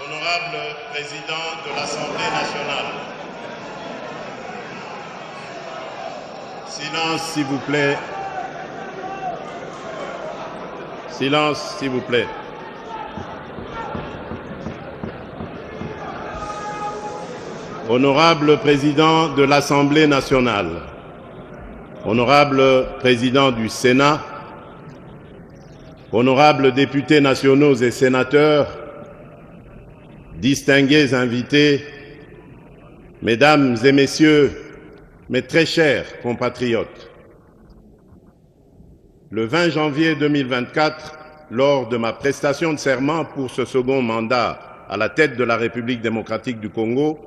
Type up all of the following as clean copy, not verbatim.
Honorable Président de l'Assemblée nationale. Silence, s'il vous plaît. Silence, s'il vous plaît. Honorable Président de l'Assemblée nationale, Honorable Président du Sénat, Honorables députés nationaux et sénateurs, distingués invités, Mesdames et Messieurs, mes très chers compatriotes, le 20 janvier 2024, lors de ma prestation de serment pour ce second mandat à la tête de la République démocratique du Congo,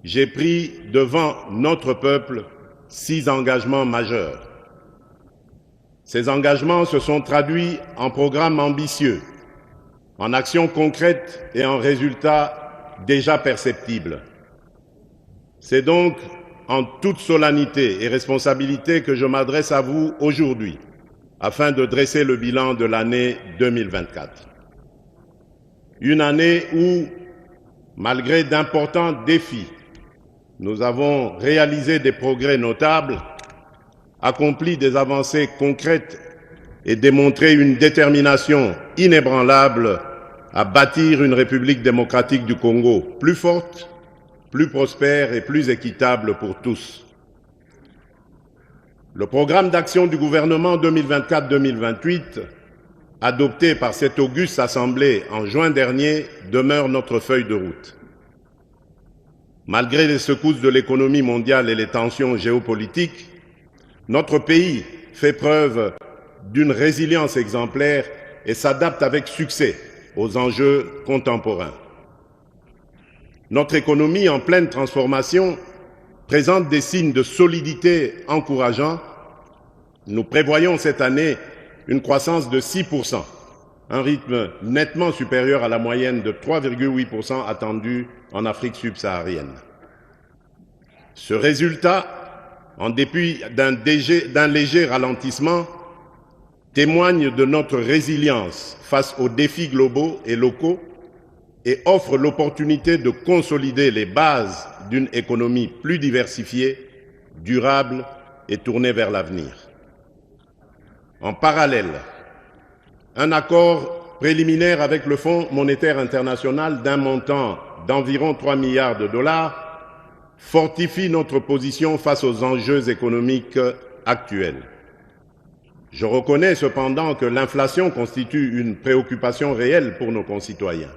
j'ai pris devant notre peuple 6 engagements majeurs. Ces engagements se sont traduits en programmes ambitieux, en actions concrètes et en résultats déjà perceptibles. C'est donc en toute solennité et responsabilité que je m'adresse à vous aujourd'hui, afin de dresser le bilan de l'année 2024. Une année où, malgré d'importants défis, nous avons réalisé des progrès notables, accompli des avancées concrètes et démontré une détermination inébranlable à bâtir une République démocratique du Congo plus forte, plus prospère et plus équitable pour tous. Le programme d'action du gouvernement 2024-2028, adopté par cette auguste Assemblée en juin dernier, demeure notre feuille de route. Malgré les secousses de l'économie mondiale et les tensions géopolitiques, notre pays fait preuve d'une résilience exemplaire et s'adapte avec succès aux enjeux contemporains. Notre économie en pleine transformation présente des signes de solidité encourageants. Nous prévoyons cette année une croissance de 6%, un rythme nettement supérieur à la moyenne de 3,8% attendue en Afrique subsaharienne. Ce résultat, en dépit d'un léger ralentissement, témoigne de notre résilience face aux défis globaux et locaux et offre l'opportunité de consolider les bases d'une économie plus diversifiée, durable et tournée vers l'avenir. En parallèle, un accord préliminaire avec le Fonds monétaire international d'un montant d'environ 3 milliards de dollars fortifie notre position face aux enjeux économiques actuels. Je reconnais cependant que l'inflation constitue une préoccupation réelle pour nos concitoyens.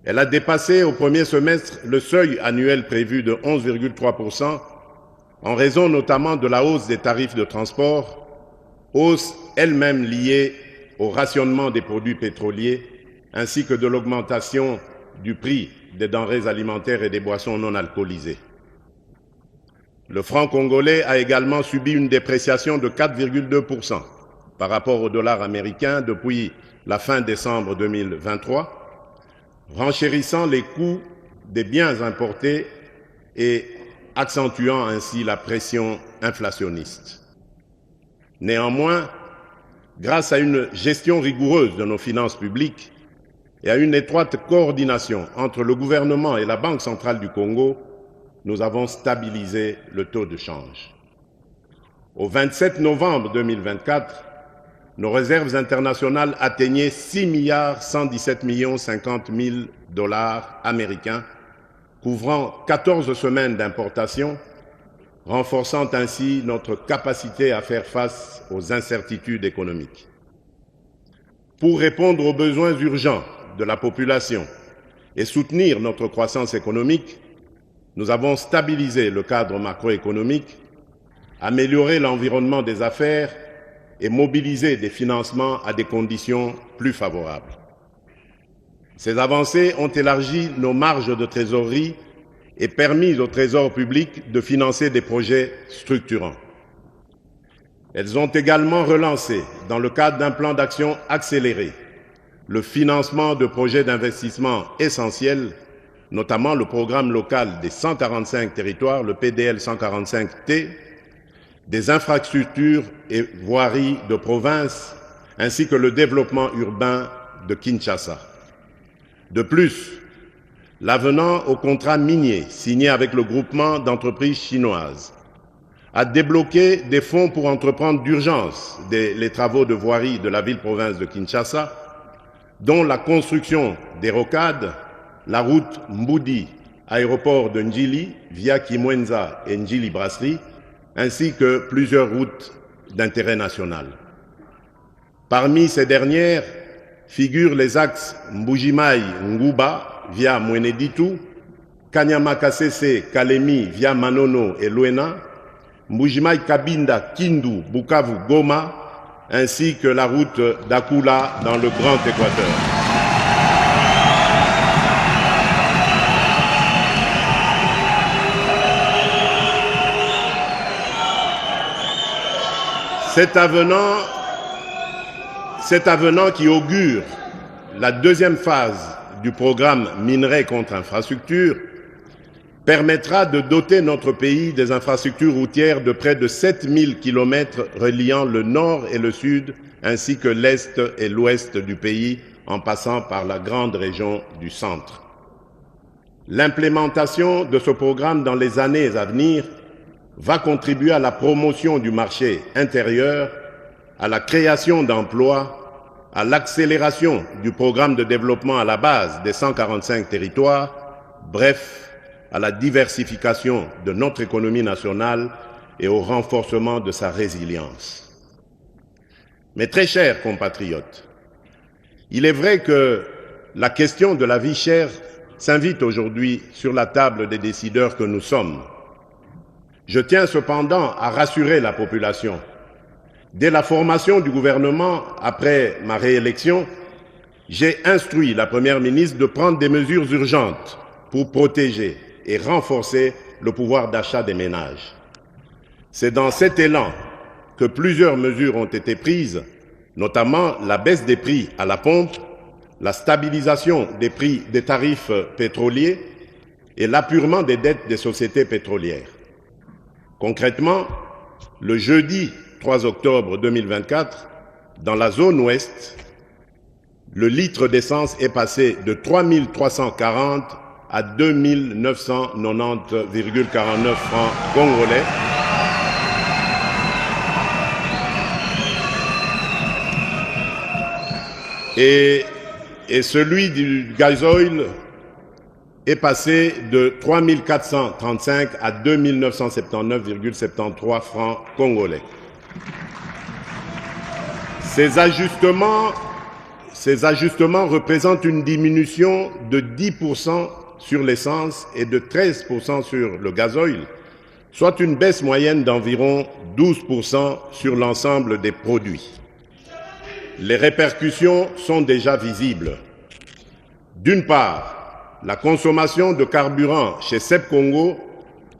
Elle a dépassé au premier semestre le seuil annuel prévu de 11,3% en raison notamment de la hausse des tarifs de transport, hausse elle-même liée au rationnement des produits pétroliers ainsi que de l'augmentation du prix des denrées alimentaires et des boissons non alcoolisées. Le franc congolais a également subi une dépréciation de 4,2% par rapport au dollar américain depuis la fin décembre 2023, renchérissant les coûts des biens importés et accentuant ainsi la pression inflationniste. Néanmoins, grâce à une gestion rigoureuse de nos finances publiques et à une étroite coordination entre le gouvernement et la Banque centrale du Congo, nous avons stabilisé le taux de change. Au 27 novembre 2024, nos réserves internationales atteignaient 6,117 milliards dollars américains, couvrant 14 semaines d'importation, renforçant ainsi notre capacité à faire face aux incertitudes économiques. Pour répondre aux besoins urgents de la population et soutenir notre croissance économique, nous avons stabilisé le cadre macroéconomique, amélioré l'environnement des affaires et mobilisé des financements à des conditions plus favorables. Ces avancées ont élargi nos marges de trésorerie et permis au Trésor public de financer des projets structurants. Elles ont également relancé, dans le cadre d'un plan d'action accéléré, le financement de projets d'investissement essentiels, notamment le programme local des 145 territoires, le PDL 145T, des infrastructures et voiries de province, ainsi que le développement urbain de Kinshasa. De plus, l'avenant au contrat minier signé avec le groupement d'entreprises chinoises a débloqué des fonds pour entreprendre d'urgence les travaux de voirie de la ville-province de Kinshasa, dont la construction des rocades, la route Mboudi, aéroport de Ndjili, via Kimwenza et Ndjili Brasserie, ainsi que plusieurs routes d'intérêt national. Parmi ces dernières figurent les axes Mbujimai-Nguba via Mweneditu, Kanyama-Kasese, Kalemi via Manono et Luena, Mbujimai-Kabinda, Kindu, Bukavu, Goma, ainsi que la route d'Akula dans le Grand Équateur. Cet avenant qui augure la deuxième phase du programme Minerais contre infrastructure permettra de doter notre pays des infrastructures routières de près de 7000 km reliant le nord et le sud, ainsi que l'est et l'ouest du pays, en passant par la grande région du centre. L'implémentation de ce programme dans les années à venir va contribuer à la promotion du marché intérieur, à la création d'emplois, à l'accélération du programme de développement à la base des 145 territoires, bref, à la diversification de notre économie nationale et au renforcement de sa résilience. Mes très chers compatriotes, il est vrai que la question de la vie chère s'invite aujourd'hui sur la table des décideurs que nous sommes. Je tiens cependant à rassurer la population. Dès la formation du gouvernement, après ma réélection, j'ai instruit la Première ministre de prendre des mesures urgentes pour protéger et renforcer le pouvoir d'achat des ménages. C'est dans cet élan que plusieurs mesures ont été prises, notamment la baisse des prix à la pompe, la stabilisation des prix des tarifs pétroliers et l'apurement des dettes des sociétés pétrolières. Concrètement, le jeudi 3 octobre 2024, dans la zone ouest, le litre d'essence est passé de 3 340 à 2 990,49 francs congolais. Et celui du gazoil est passé de 3 435 à 2 979,73 francs congolais. Ces ajustements représentent une diminution de 10% sur l'essence et de 13% sur le gazoil, soit une baisse moyenne d'environ 12% sur l'ensemble des produits. Les répercussions sont déjà visibles. D'une part, la consommation de carburant chez SEP Congo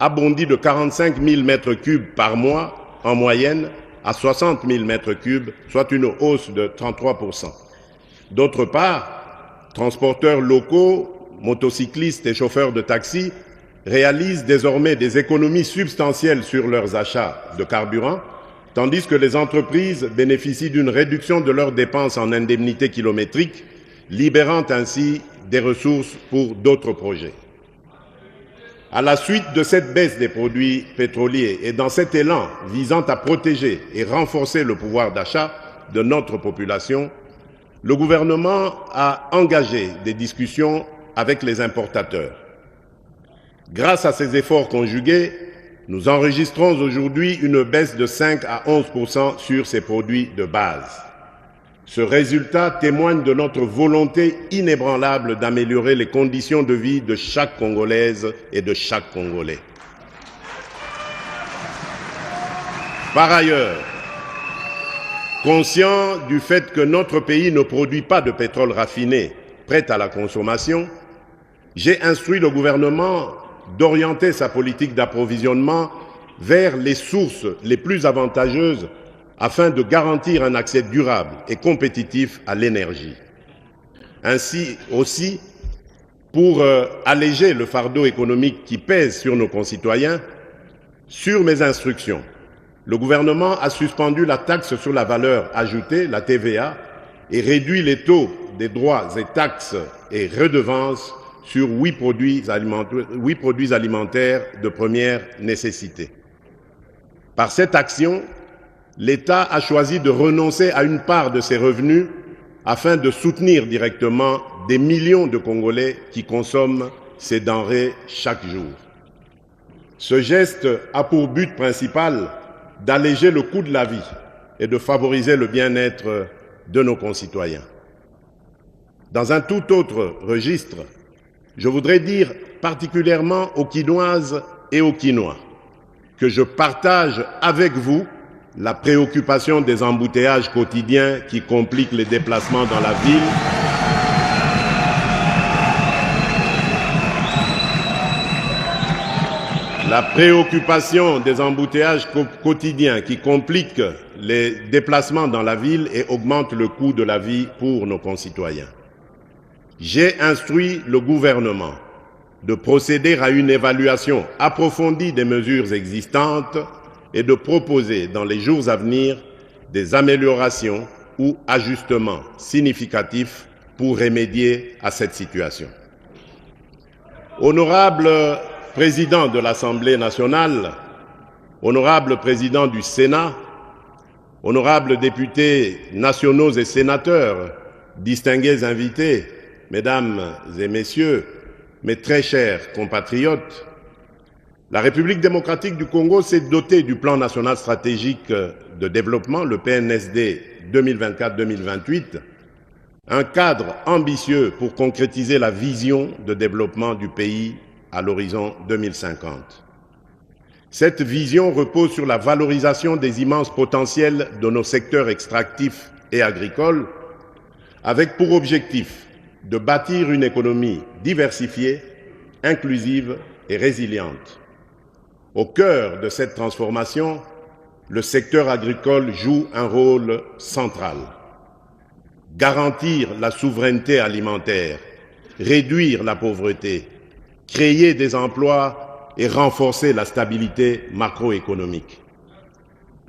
a bondi de 45 000 m3 par mois en moyenne à 60 000 m3, soit une hausse de 33%. D'autre part, transporteurs locaux, motocyclistes et chauffeurs de taxi réalisent désormais des économies substantielles sur leurs achats de carburant, tandis que les entreprises bénéficient d'une réduction de leurs dépenses en indemnités kilométriques, libérant ainsi des ressources pour d'autres projets. À la suite de cette baisse des produits pétroliers et dans cet élan visant à protéger et renforcer le pouvoir d'achat de notre population, le gouvernement a engagé des discussions avec les importateurs. Grâce à ces efforts conjugués, nous enregistrons aujourd'hui une baisse de 5 à 11% sur ces produits de base. Ce résultat témoigne de notre volonté inébranlable d'améliorer les conditions de vie de chaque Congolaise et de chaque Congolais. Par ailleurs, conscient du fait que notre pays ne produit pas de pétrole raffiné prêt à la consommation, j'ai instruit le gouvernement d'orienter sa politique d'approvisionnement vers les sources les plus avantageuses afin de garantir un accès durable et compétitif à l'énergie. Ainsi aussi, pour alléger le fardeau économique qui pèse sur nos concitoyens, sur mes instructions, le gouvernement a suspendu la taxe sur la valeur ajoutée, la TVA, et réduit les taux des droits et taxes et redevances sur 8 produits alimentaires de première nécessité. Par cette action, l'État a choisi de renoncer à une part de ses revenus afin de soutenir directement des millions de Congolais qui consomment ces denrées chaque jour. Ce geste a pour but principal d'alléger le coût de la vie et de favoriser le bien-être de nos concitoyens. Dans un tout autre registre, je voudrais dire particulièrement aux Quinoises et aux Quinois que je partage avec vous la préoccupation des embouteillages quotidiens qui compliquent les déplacements dans la ville. La préoccupation des embouteillages quotidiens qui compliquent les déplacements dans la ville et augmentent le coût de la vie pour nos concitoyens. J'ai instruit le gouvernement de procéder à une évaluation approfondie des mesures existantes et de proposer dans les jours à venir des améliorations ou ajustements significatifs pour remédier à cette situation. Honorable Président de l'Assemblée nationale, honorable Président du Sénat, honorables députés nationaux et sénateurs, distingués invités, Mesdames et Messieurs, mes très chers compatriotes, la République démocratique du Congo s'est dotée du Plan national stratégique de développement, le PNSD 2024-2028, un cadre ambitieux pour concrétiser la vision de développement du pays à l'horizon 2050. Cette vision repose sur la valorisation des immenses potentiels de nos secteurs extractifs et agricoles, avec pour objectif de bâtir une économie diversifiée, inclusive et résiliente. Au cœur de cette transformation, le secteur agricole joue un rôle central. Garantir la souveraineté alimentaire, réduire la pauvreté, créer des emplois et renforcer la stabilité macroéconomique.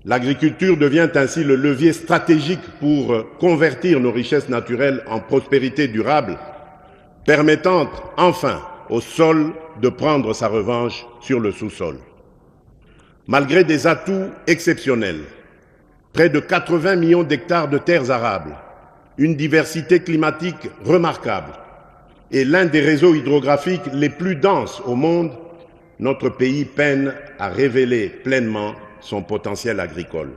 L'agriculture devient ainsi le levier stratégique pour convertir nos richesses naturelles en prospérité durable, permettant enfin au sol de prendre sa revanche sur le sous-sol. Malgré des atouts exceptionnels, près de 80 millions d'hectares de terres arables, une diversité climatique remarquable et l'un des réseaux hydrographiques les plus denses au monde, notre pays peine à révéler pleinement son potentiel agricole.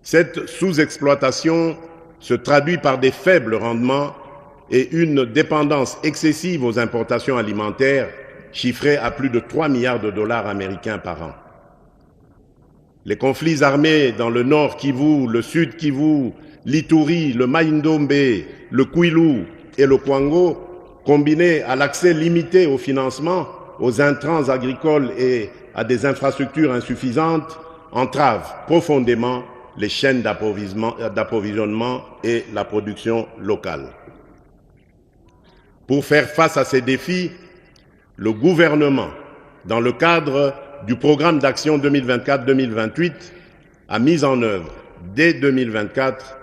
Cette sous-exploitation se traduit par des faibles rendements et une dépendance excessive aux importations alimentaires chiffrée à plus de 3 milliards de dollars américains par an. Les conflits armés dans le nord Kivu, le sud Kivu, l'Ituri, le Mai-Ndombe, le Kwilu et le Kwango, combinés à l'accès limité au financement, aux intrants agricoles et à des infrastructures insuffisantes, entravent profondément les chaînes d'approvisionnement et la production locale. Pour faire face à ces défis, le gouvernement, dans le cadre du programme d'action 2024-2028, a mis en œuvre, dès 2024,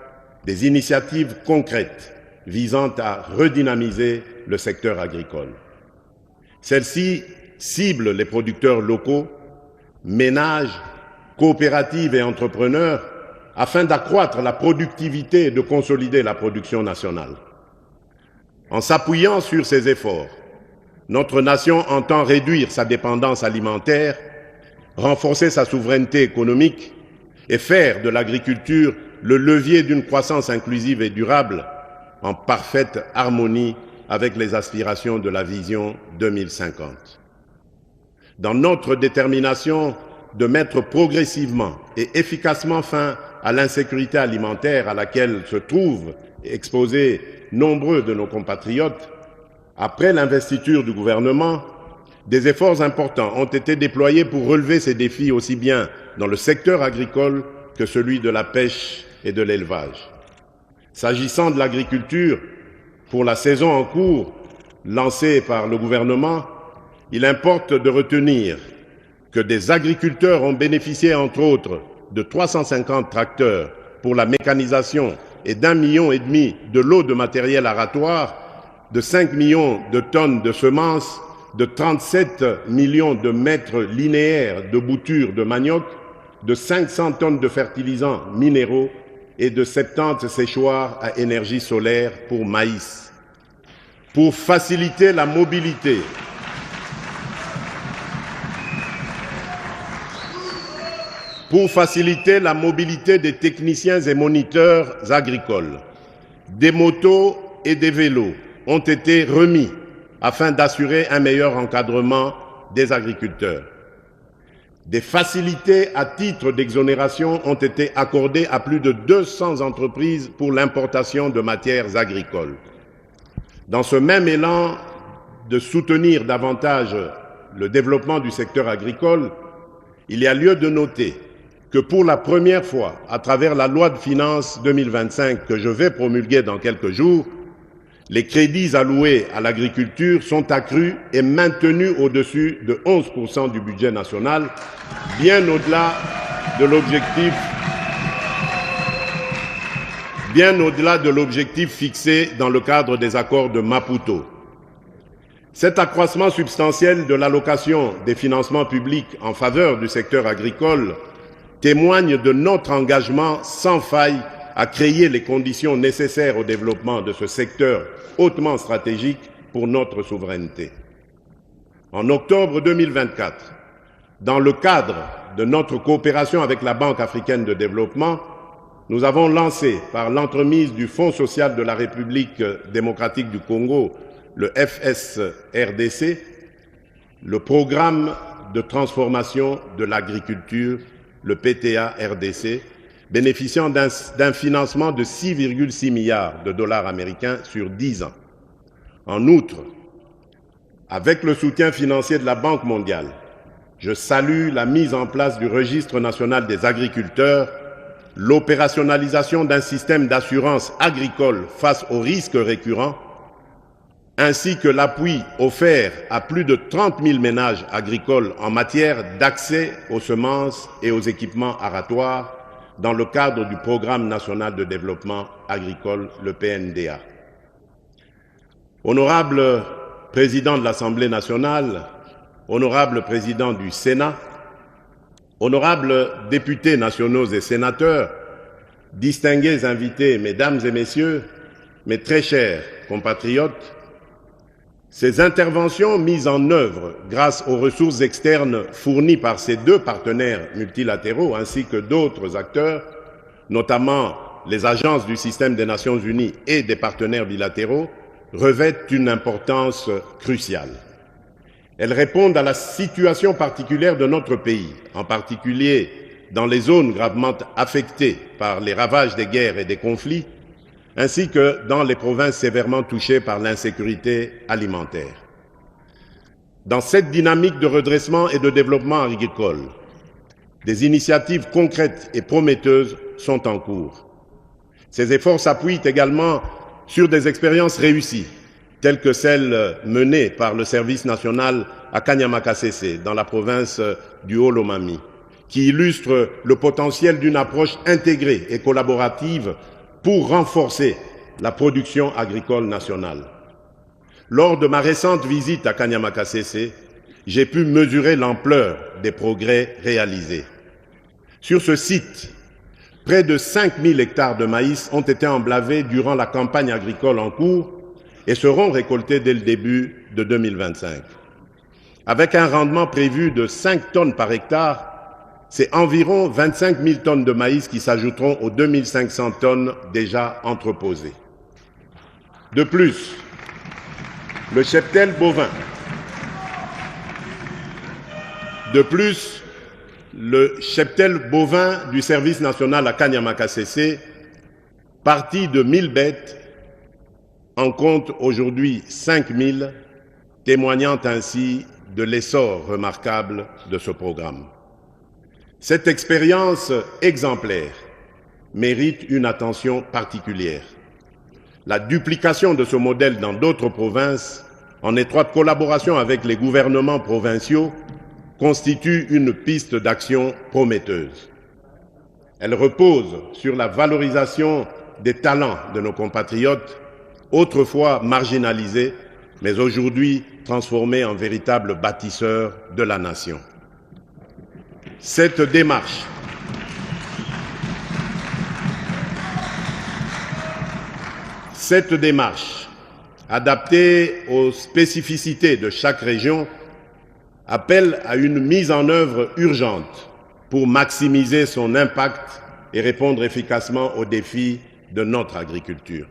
des initiatives concrètes visant à redynamiser le secteur agricole. Celles-ci ciblent les producteurs locaux, ménages, coopératives et entrepreneurs afin d'accroître la productivité et de consolider la production nationale. En s'appuyant sur ces efforts, notre nation entend réduire sa dépendance alimentaire, renforcer sa souveraineté économique et faire de l'agriculture le levier d'une croissance inclusive et durable en parfaite harmonie avec les aspirations de la vision 2050. Dans notre détermination de mettre progressivement et efficacement fin à l'insécurité alimentaire à laquelle se trouvent exposés nombreux de nos compatriotes, après l'investiture du gouvernement, des efforts importants ont été déployés pour relever ces défis aussi bien dans le secteur agricole que celui de la pêche et de l'élevage. S'agissant de l'agriculture, pour la saison en cours lancée par le gouvernement, il importe de retenir que des agriculteurs ont bénéficié entre autres de 350 tracteurs pour la mécanisation et d'1,5 million de lots de matériel aratoire, de 5 millions de tonnes de semences, de 37 millions de mètres linéaires de boutures de manioc, de 500 tonnes de fertilisants minéraux et de 70 séchoirs à énergie solaire pour maïs. Pour faciliter la mobilité, des techniciens et moniteurs agricoles, des motos et des vélos ont été remis afin d'assurer un meilleur encadrement des agriculteurs. Des facilités à titre d'exonération ont été accordées à plus de 200 entreprises pour l'importation de matières agricoles. Dans ce même élan de soutenir davantage le développement du secteur agricole, il y a lieu de noter que pour la première fois, à travers la loi de finances 2025 que je vais promulguer dans quelques jours, les crédits alloués à l'agriculture sont accrus et maintenus au-dessus de 11% du budget national, bien au-delà de l'objectif fixé dans le cadre des accords de Maputo. Cet accroissement substantiel de l'allocation des financements publics en faveur du secteur agricole témoigne de notre engagement sans faille à créer les conditions nécessaires au développement de ce secteur hautement stratégique pour notre souveraineté. En octobre 2024, dans le cadre de notre coopération avec la Banque africaine de développement, nous avons lancé, par l'entremise du Fonds social de la République démocratique du Congo, le FSRDC, le programme de transformation de l'agriculture, le PTA-RDC, bénéficiant d'un financement de 6,6 milliards de dollars américains sur 10 ans. En outre, avec le soutien financier de la Banque mondiale, je salue la mise en place du Registre national des agriculteurs, l'opérationnalisation d'un système d'assurance agricole face aux risques récurrents, ainsi que l'appui offert à plus de 30 000 ménages agricoles en matière d'accès aux semences et aux équipements aratoires dans le cadre du Programme national de développement agricole, le PNDA. Honorable Président de l'Assemblée nationale, Honorable Président du Sénat, honorables députés nationaux et sénateurs, distingués invités, mesdames et messieurs, mes très chers compatriotes, ces interventions mises en œuvre grâce aux ressources externes fournies par ces deux partenaires multilatéraux ainsi que d'autres acteurs, notamment les agences du système des Nations Unies et des partenaires bilatéraux, revêtent une importance cruciale. Elles répondent à la situation particulière de notre pays, en particulier dans les zones gravement affectées par les ravages des guerres et des conflits, ainsi que dans les provinces sévèrement touchées par l'insécurité alimentaire. Dans cette dynamique de redressement et de développement agricole, des initiatives concrètes et prometteuses sont en cours. Ces efforts s'appuient également sur des expériences réussies, telles que celles menées par le service national à Kanyamakasese, dans la province du Haut-Lomami, qui illustrent le potentiel d'une approche intégrée et collaborative pour renforcer la production agricole nationale. Lors de ma récente visite à Kanyamakasese, j'ai pu mesurer l'ampleur des progrès réalisés. Sur ce site, près de 5000 hectares de maïs ont été emblavés durant la campagne agricole en cours et seront récoltés dès le début de 2025. Avec un rendement prévu de 5 tonnes par hectare, c'est environ 25 000 tonnes de maïs qui s'ajouteront aux 2500 tonnes déjà entreposées. De plus, le cheptel bovin du service national à Kanyamakasese, parti de 1000 bêtes, en compte aujourd'hui 5000, témoignant ainsi de l'essor remarquable de ce programme. Cette expérience exemplaire mérite une attention particulière. La duplication de ce modèle dans d'autres provinces, en étroite collaboration avec les gouvernements provinciaux, constitue une piste d'action prometteuse. Elle repose sur la valorisation des talents de nos compatriotes, autrefois marginalisés, mais aujourd'hui transformés en véritables bâtisseurs de la nation. Cette démarche adaptée aux spécificités de chaque région, appelle à une mise en œuvre urgente pour maximiser son impact et répondre efficacement aux défis de notre agriculture.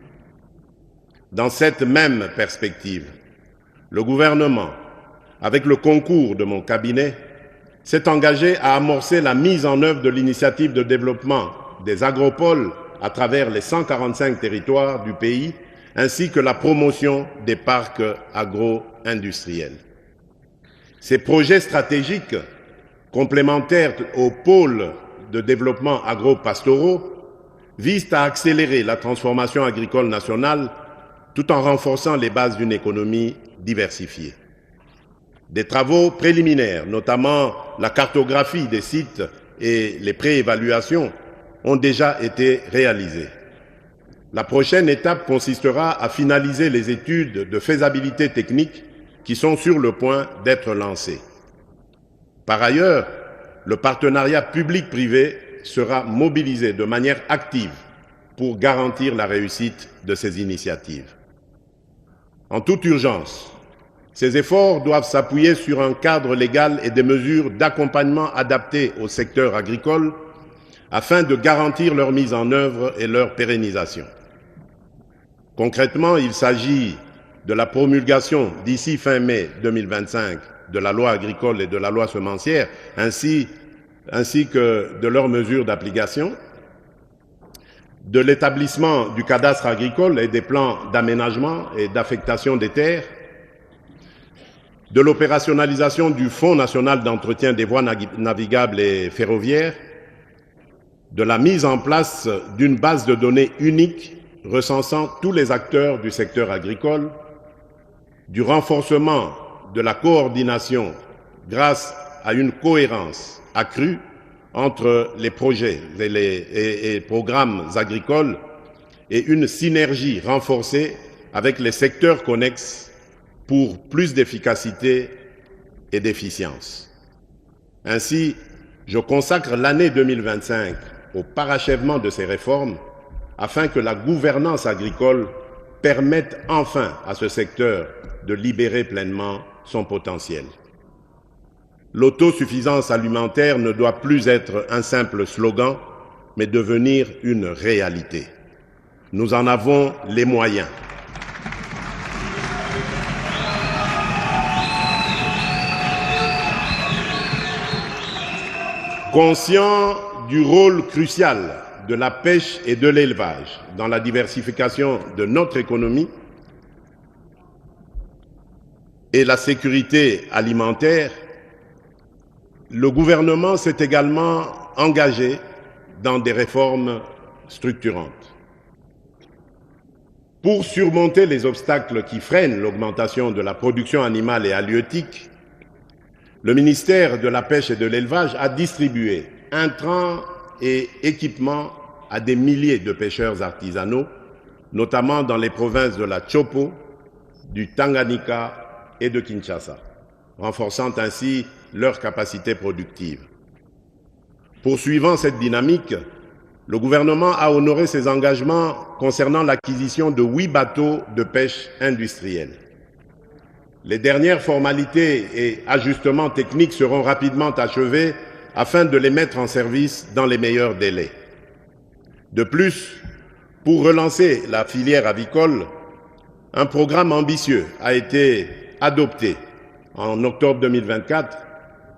Dans cette même perspective, le gouvernement, avec le concours de mon cabinet, s'est engagé à amorcer la mise en œuvre de l'initiative de développement des agropoles à travers les 145 territoires du pays, ainsi que la promotion des parcs agro-industriels. Ces projets stratégiques, complémentaires aux pôles de développement agro-pastoraux, visent à accélérer la transformation agricole nationale tout en renforçant les bases d'une économie diversifiée. Des travaux préliminaires, notamment la cartographie des sites et les préévaluations, ont déjà été réalisés. La prochaine étape consistera à finaliser les études de faisabilité technique qui sont sur le point d'être lancées. Par ailleurs, le partenariat public-privé sera mobilisé de manière active pour garantir la réussite de ces initiatives. En toute urgence, ces efforts doivent s'appuyer sur un cadre légal et des mesures d'accompagnement adaptées au secteur agricole afin de garantir leur mise en œuvre et leur pérennisation. Concrètement, il s'agit de la promulgation d'ici fin mai 2025 de la loi agricole et de la loi semencière, ainsi que de leurs mesures d'application, de l'établissement du cadastre agricole et des plans d'aménagement et d'affectation des terres, de l'opérationnalisation du Fonds national d'entretien des voies navigables et ferroviaires, de la mise en place d'une base de données unique recensant tous les acteurs du secteur agricole, du renforcement de la coordination grâce à une cohérence accrue entre les projets et programmes agricoles et une synergie renforcée avec les secteurs connexes pour plus d'efficacité et d'efficience. Ainsi, je consacre l'année 2025 au parachèvement de ces réformes afin que la gouvernance agricole permette enfin à ce secteur de libérer pleinement son potentiel. L'autosuffisance alimentaire ne doit plus être un simple slogan, mais devenir une réalité. Nous en avons les moyens. Conscient du rôle crucial de la pêche et de l'élevage dans la diversification de notre économie et la sécurité alimentaire, le gouvernement s'est également engagé dans des réformes structurantes. Pour surmonter les obstacles qui freinent l'augmentation de la production animale et halieutique, le ministère de la Pêche et de l'Élevage a distribué intrants et équipements à des milliers de pêcheurs artisanaux, notamment dans les provinces de la Chopo, du Tanganyika et de Kinshasa, renforçant ainsi leur capacité productive. Poursuivant cette dynamique, le gouvernement a honoré ses engagements concernant l'acquisition de 8 bateaux de pêche industrielle. Les dernières formalités et ajustements techniques seront rapidement achevés afin de les mettre en service dans les meilleurs délais. De plus, pour relancer la filière avicole, un programme ambitieux a été adopté en octobre 2024,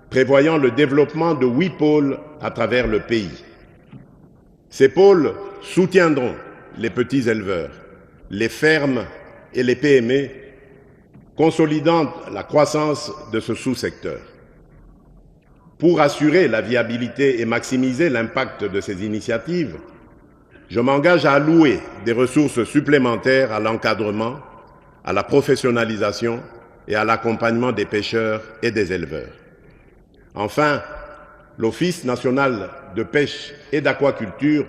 prévoyant le développement de 8 pôles à travers le pays. Ces pôles soutiendront les petits éleveurs, les fermes et les PME, consolidant la croissance de ce sous-secteur. Pour assurer la viabilité et maximiser l'impact de ces initiatives, je m'engage à allouer des ressources supplémentaires à l'encadrement, à la professionnalisation et à l'accompagnement des pêcheurs et des éleveurs. Enfin, l'Office national de pêche et d'aquaculture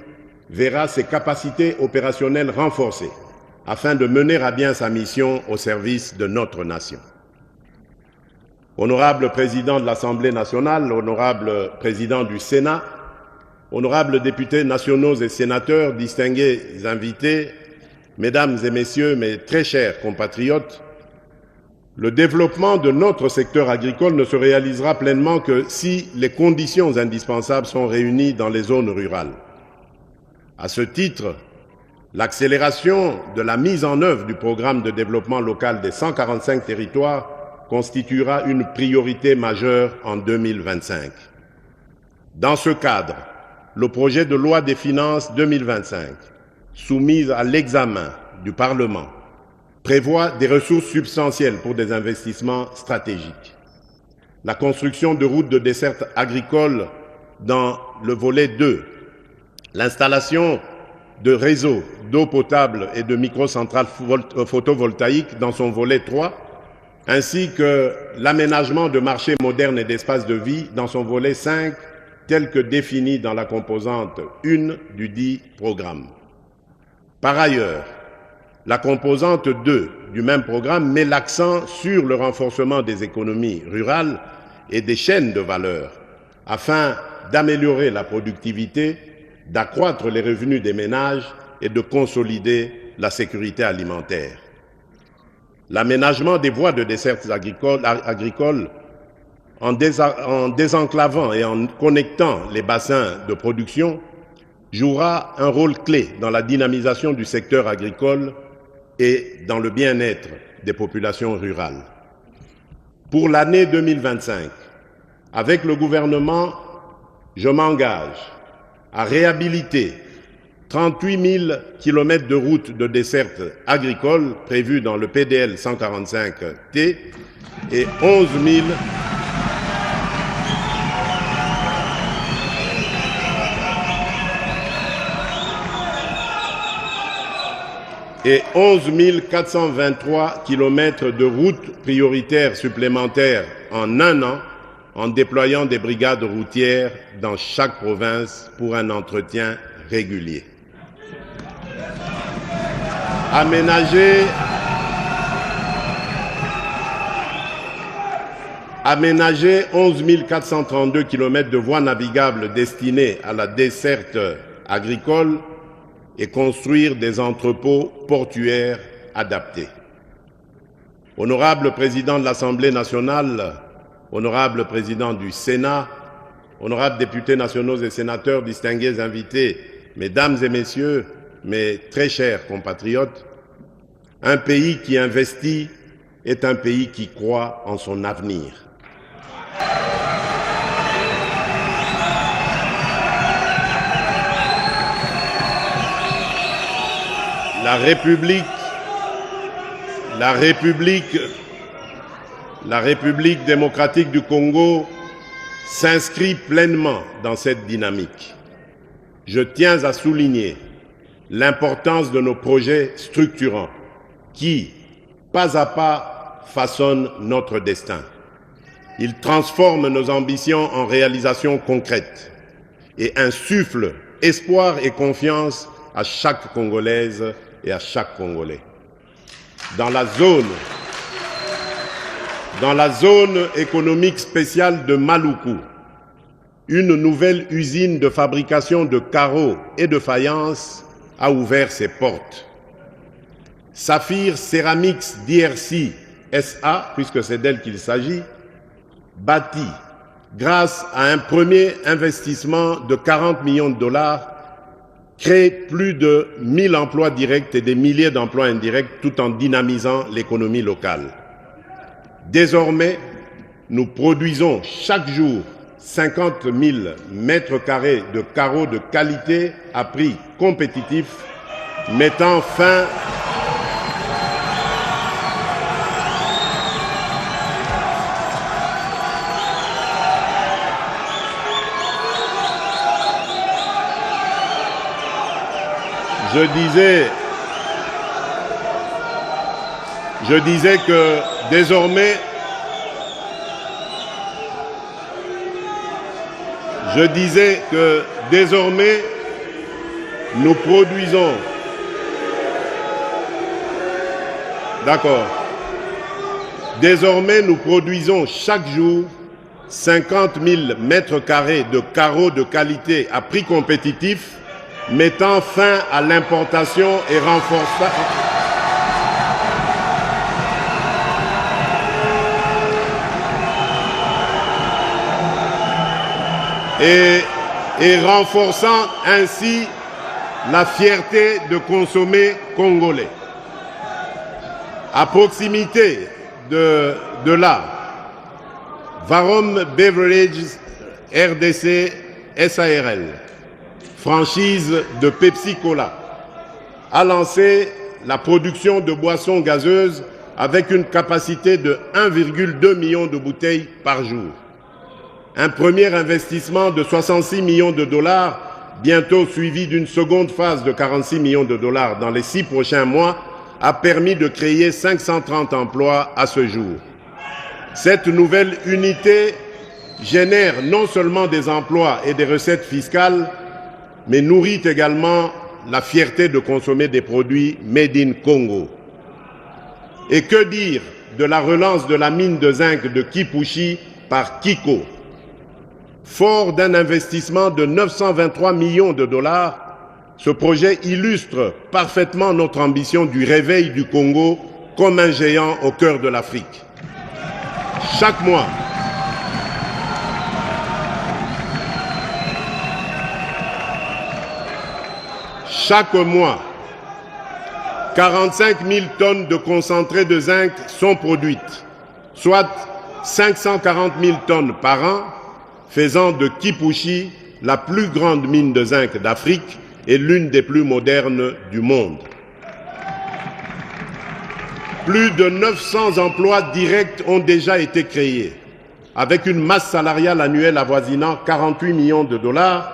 verra ses capacités opérationnelles renforcées afin de mener à bien sa mission au service de notre nation. Honorable Président de l'Assemblée nationale, honorable Président du Sénat, honorables députés nationaux et sénateurs, distingués invités, Mesdames et Messieurs, mes très chers compatriotes, le développement de notre secteur agricole ne se réalisera pleinement que si les conditions indispensables sont réunies dans les zones rurales. À ce titre, l'accélération de la mise en œuvre du programme de développement local des 145 territoires constituera une priorité majeure en 2025. Dans ce cadre, le projet de loi des finances 2025, soumis à l'examen du Parlement, prévoit des ressources substantielles pour des investissements stratégiques. La construction de routes de desserte agricole dans le volet 2, l'installation de réseaux d'eau potable et de microcentrales photovoltaïques dans son volet 3, ainsi que l'aménagement de marchés modernes et d'espaces de vie dans son volet 5, tel que défini dans la composante 1 du dit programme. Par ailleurs, la composante 2 du même programme met l'accent sur le renforcement des économies rurales et des chaînes de valeur afin d'améliorer la productivité, d'accroître les revenus des ménages et de consolider la sécurité alimentaire. L'aménagement des voies de desserte agricoles en désenclavant et en connectant les bassins de production jouera un rôle clé dans la dynamisation du secteur agricole et dans le bien-être des populations rurales. Pour l'année 2025, avec le gouvernement, je m'engage à réhabiliter 38 000 km de routes de desserte agricole prévues dans le PDL 145T et 11 423 km de routes prioritaires supplémentaires en un an, en déployant des brigades routières dans chaque province pour un entretien régulier. Aménager 11 432 km de voies navigables destinées à la desserte agricole et construire des entrepôts portuaires adaptés. Honorable Président de l'Assemblée nationale, honorable Président du Sénat, honorables députés nationaux et sénateurs, distingués invités, Mesdames et Messieurs, mes très chers compatriotes, un pays qui investit est un pays qui croit en son avenir. La République démocratique du Congo s'inscrit pleinement dans cette dynamique. Je tiens à souligner l'importance de nos projets structurants qui, pas à pas, façonnent notre destin. Ils transforment nos ambitions en réalisations concrètes et insufflent espoir et confiance à chaque Congolaise et à chaque Congolais. Dans la zone économique spéciale de Maluku, une nouvelle usine de fabrication de carreaux et de faïence a ouvert ses portes. Saphir Ceramics DRC SA, puisque c'est d'elle qu'il s'agit, bâtit, grâce à un premier investissement de 40 millions de dollars, crée plus de 1000 emplois directs et des milliers d'emplois indirects tout en dynamisant l'économie locale. Désormais, nous produisons chaque jour 50 000 mètres carrés de carreaux de qualité à prix compétitif, mettant fin Je disais que désormais, nous produisons... D'accord. Désormais, nous produisons chaque jour 50 000 mètres carrés de carreaux de qualité à prix compétitif, mettant fin à l'importation et renforçant... et renforçant ainsi la fierté de consommer congolais. À proximité de là, Varom Beverages RDC SARL, franchise de Pepsi Cola, a lancé la production de boissons gazeuses avec une capacité de 1,2 million de bouteilles par jour. Un premier investissement de 66 millions de dollars, bientôt suivi d'une seconde phase de 46 millions de dollars dans les 6 prochains mois, a permis de créer 530 emplois à ce jour. Cette nouvelle unité génère non seulement des emplois et des recettes fiscales, mais nourrit également la fierté de consommer des produits made in Congo. Et que dire de la relance de la mine de zinc de Kipushi par Kiko? Fort d'un investissement de 923 millions de dollars, ce projet illustre parfaitement notre ambition du réveil du Congo comme un géant au cœur de l'Afrique. Chaque mois, chaque mois, 45 000 tonnes de concentré de zinc sont produites, soit 540 000 tonnes par an, faisant de Kipushi la plus grande mine de zinc d'Afrique et l'une des plus modernes du monde. Plus de 900 emplois directs ont déjà été créés, avec une masse salariale annuelle avoisinant 48 millions de dollars,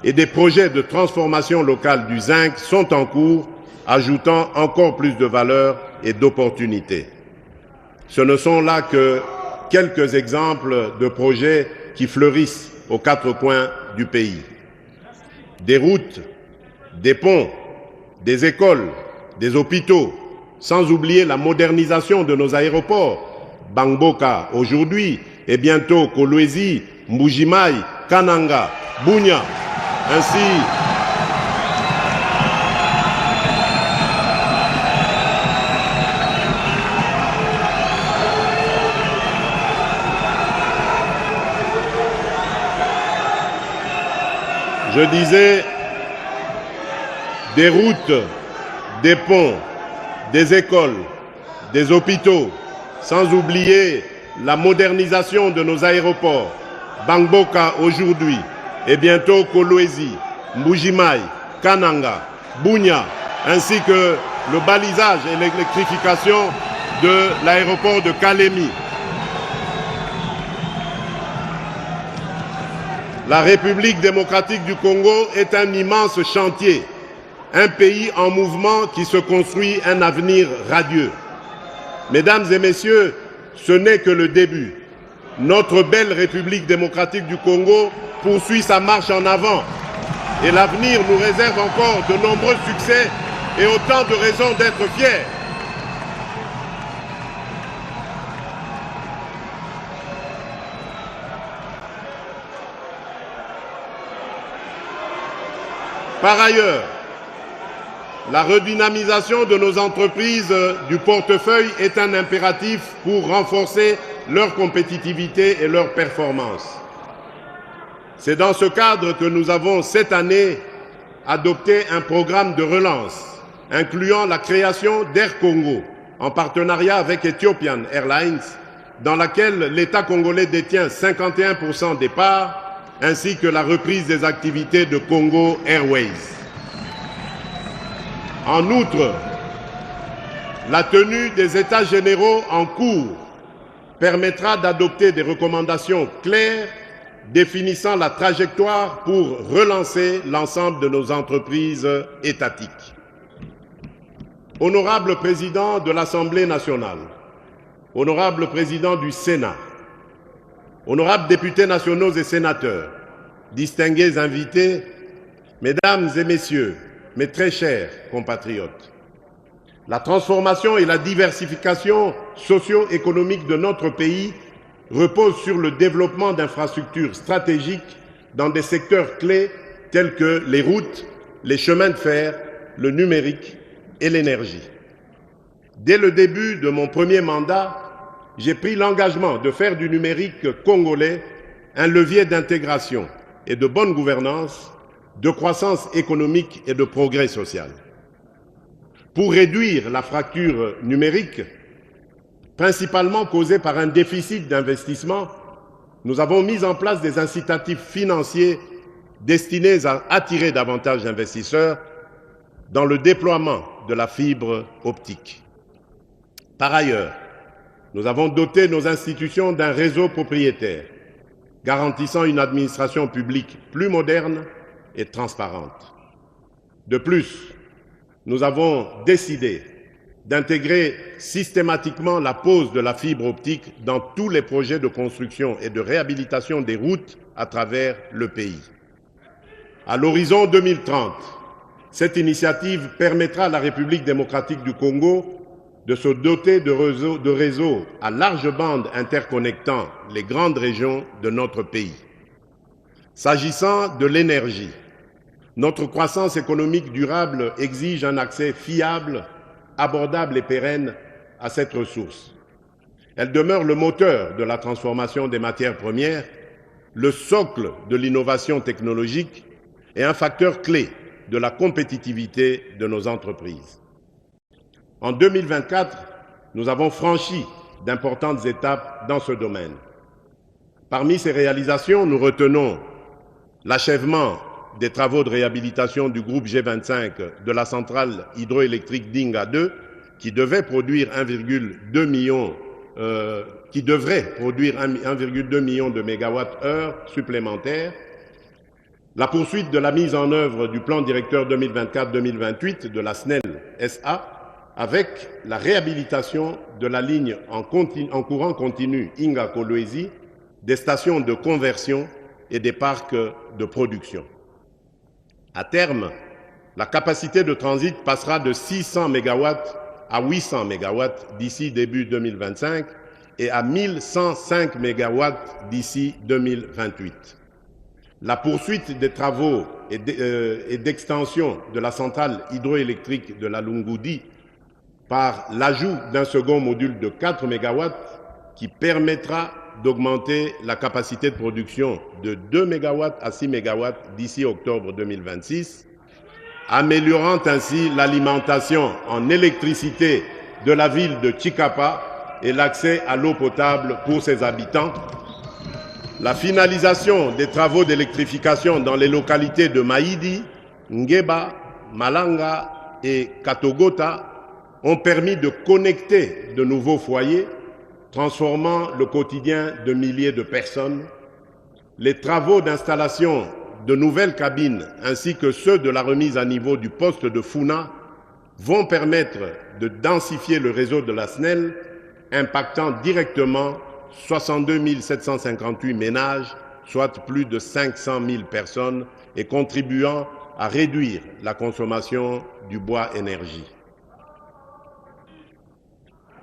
et des projets de transformation locale du zinc sont en cours, ajoutant encore plus de valeur et d'opportunités. Ce ne sont là que quelques exemples de projets qui fleurissent aux 4 coins du pays. Des routes, des ponts, des écoles, des hôpitaux, sans oublier la modernisation de nos aéroports, Bangboka aujourd'hui et bientôt Kolwezi, Mbujimai, Kananga, Bunia, ainsi je disais, des routes, des ponts, des écoles, des hôpitaux, sans oublier la modernisation de nos aéroports, Bangboka aujourd'hui et bientôt Kolwezi, Mbujimai, Kananga, Bunia, ainsi que le balisage et l'électrification de l'aéroport de Kalemi. La République démocratique du Congo est un immense chantier, un pays en mouvement qui se construit un avenir radieux. Mesdames et messieurs, ce n'est que le début. Notre belle République démocratique du Congo poursuit sa marche en avant et l'avenir nous réserve encore de nombreux succès et autant de raisons d'être fiers. Par ailleurs, la redynamisation de nos entreprises du portefeuille est un impératif pour renforcer leur compétitivité et leur performance. C'est dans ce cadre que nous avons cette année adopté un programme de relance incluant la création d'Air Congo en partenariat avec Ethiopian Airlines, dans laquelle l'État congolais détient 51% des parts, ainsi que la reprise des activités de Congo Airways. En outre, la tenue des États généraux en cours permettra d'adopter des recommandations claires définissant la trajectoire pour relancer l'ensemble de nos entreprises étatiques. Honorable Président de l'Assemblée nationale, Honorable Président du Sénat, honorables députés nationaux et sénateurs, distingués invités, Mesdames et Messieurs, mes très chers compatriotes, la transformation et la diversification socio-économique de notre pays reposent sur le développement d'infrastructures stratégiques dans des secteurs clés tels que les routes, les chemins de fer, le numérique et l'énergie. Dès le début de mon premier mandat, j'ai pris l'engagement de faire du numérique congolais un levier d'intégration et de bonne gouvernance, de croissance économique et de progrès social. Pour réduire la fracture numérique, principalement causée par un déficit d'investissement, nous avons mis en place des incitatifs financiers destinés à attirer davantage d'investisseurs dans le déploiement de la fibre optique. Par ailleurs, nous avons doté nos institutions d'un réseau propriétaire, garantissant une administration publique plus moderne et transparente. De plus, nous avons décidé d'intégrer systématiquement la pose de la fibre optique dans tous les projets de construction et de réhabilitation des routes à travers le pays. À l'horizon 2030, cette initiative permettra à la République démocratique du Congo de se doter de réseaux à large bande interconnectant les grandes régions de notre pays. S'agissant de l'énergie, notre croissance économique durable exige un accès fiable, abordable et pérenne à cette ressource. Elle demeure le moteur de la transformation des matières premières, le socle de l'innovation technologique et un facteur clé de la compétitivité de nos entreprises. En 2024, nous avons franchi d'importantes étapes dans ce domaine. Parmi ces réalisations, nous retenons l'achèvement des travaux de réhabilitation du groupe G25 de la centrale hydroélectrique Dinga 2, qui devrait produire 1,2 million de mégawattheures supplémentaires, la poursuite de la mise en œuvre du plan directeur 2024-2028 de la SNEL SA, avec la réhabilitation de la ligne en courant continu Inga-Kolwezi, des stations de conversion et des parcs de production. À terme, la capacité de transit passera de 600 MW à 800 MW d'ici début 2025 et à 1105 MW d'ici 2028. La poursuite des travaux et d'extension de la centrale hydroélectrique de la Lungoudi par l'ajout d'un second module de 4 MW qui permettra d'augmenter la capacité de production de 2 MW à 6 MW d'ici octobre 2026, améliorant ainsi l'alimentation en électricité de la ville de Chikapa et l'accès à l'eau potable pour ses habitants. La finalisation des travaux d'électrification dans les localités de Maïdi, Ngeba, Malanga et Katogota ont permis de connecter de nouveaux foyers, transformant le quotidien de milliers de personnes. Les travaux d'installation de nouvelles cabines ainsi que ceux de la remise à niveau du poste de Funa vont permettre de densifier le réseau de la SNEL, impactant directement 62 758 ménages, soit plus de 500 000 personnes, et contribuant à réduire la consommation du bois énergie.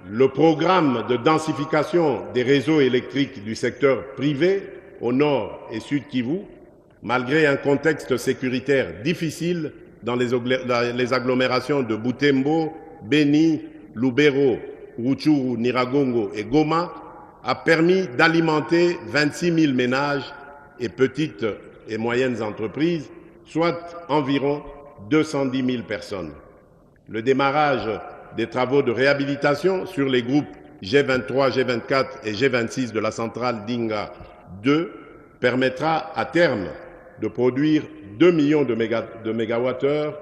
Le programme de densification des réseaux électriques du secteur privé au nord et sud Kivu, malgré un contexte sécuritaire difficile dans les agglomérations de Butembo, Beni, Lubero, Rutshuru, Nyiragongo et Goma, a permis d'alimenter 26 000 ménages et petites et moyennes entreprises, soit environ 210 000 personnes. Le démarrage des travaux de réhabilitation sur les groupes G23, G24 et G26 de la centrale Dinga 2 permettra à terme de produire 2 millions de mégawattheures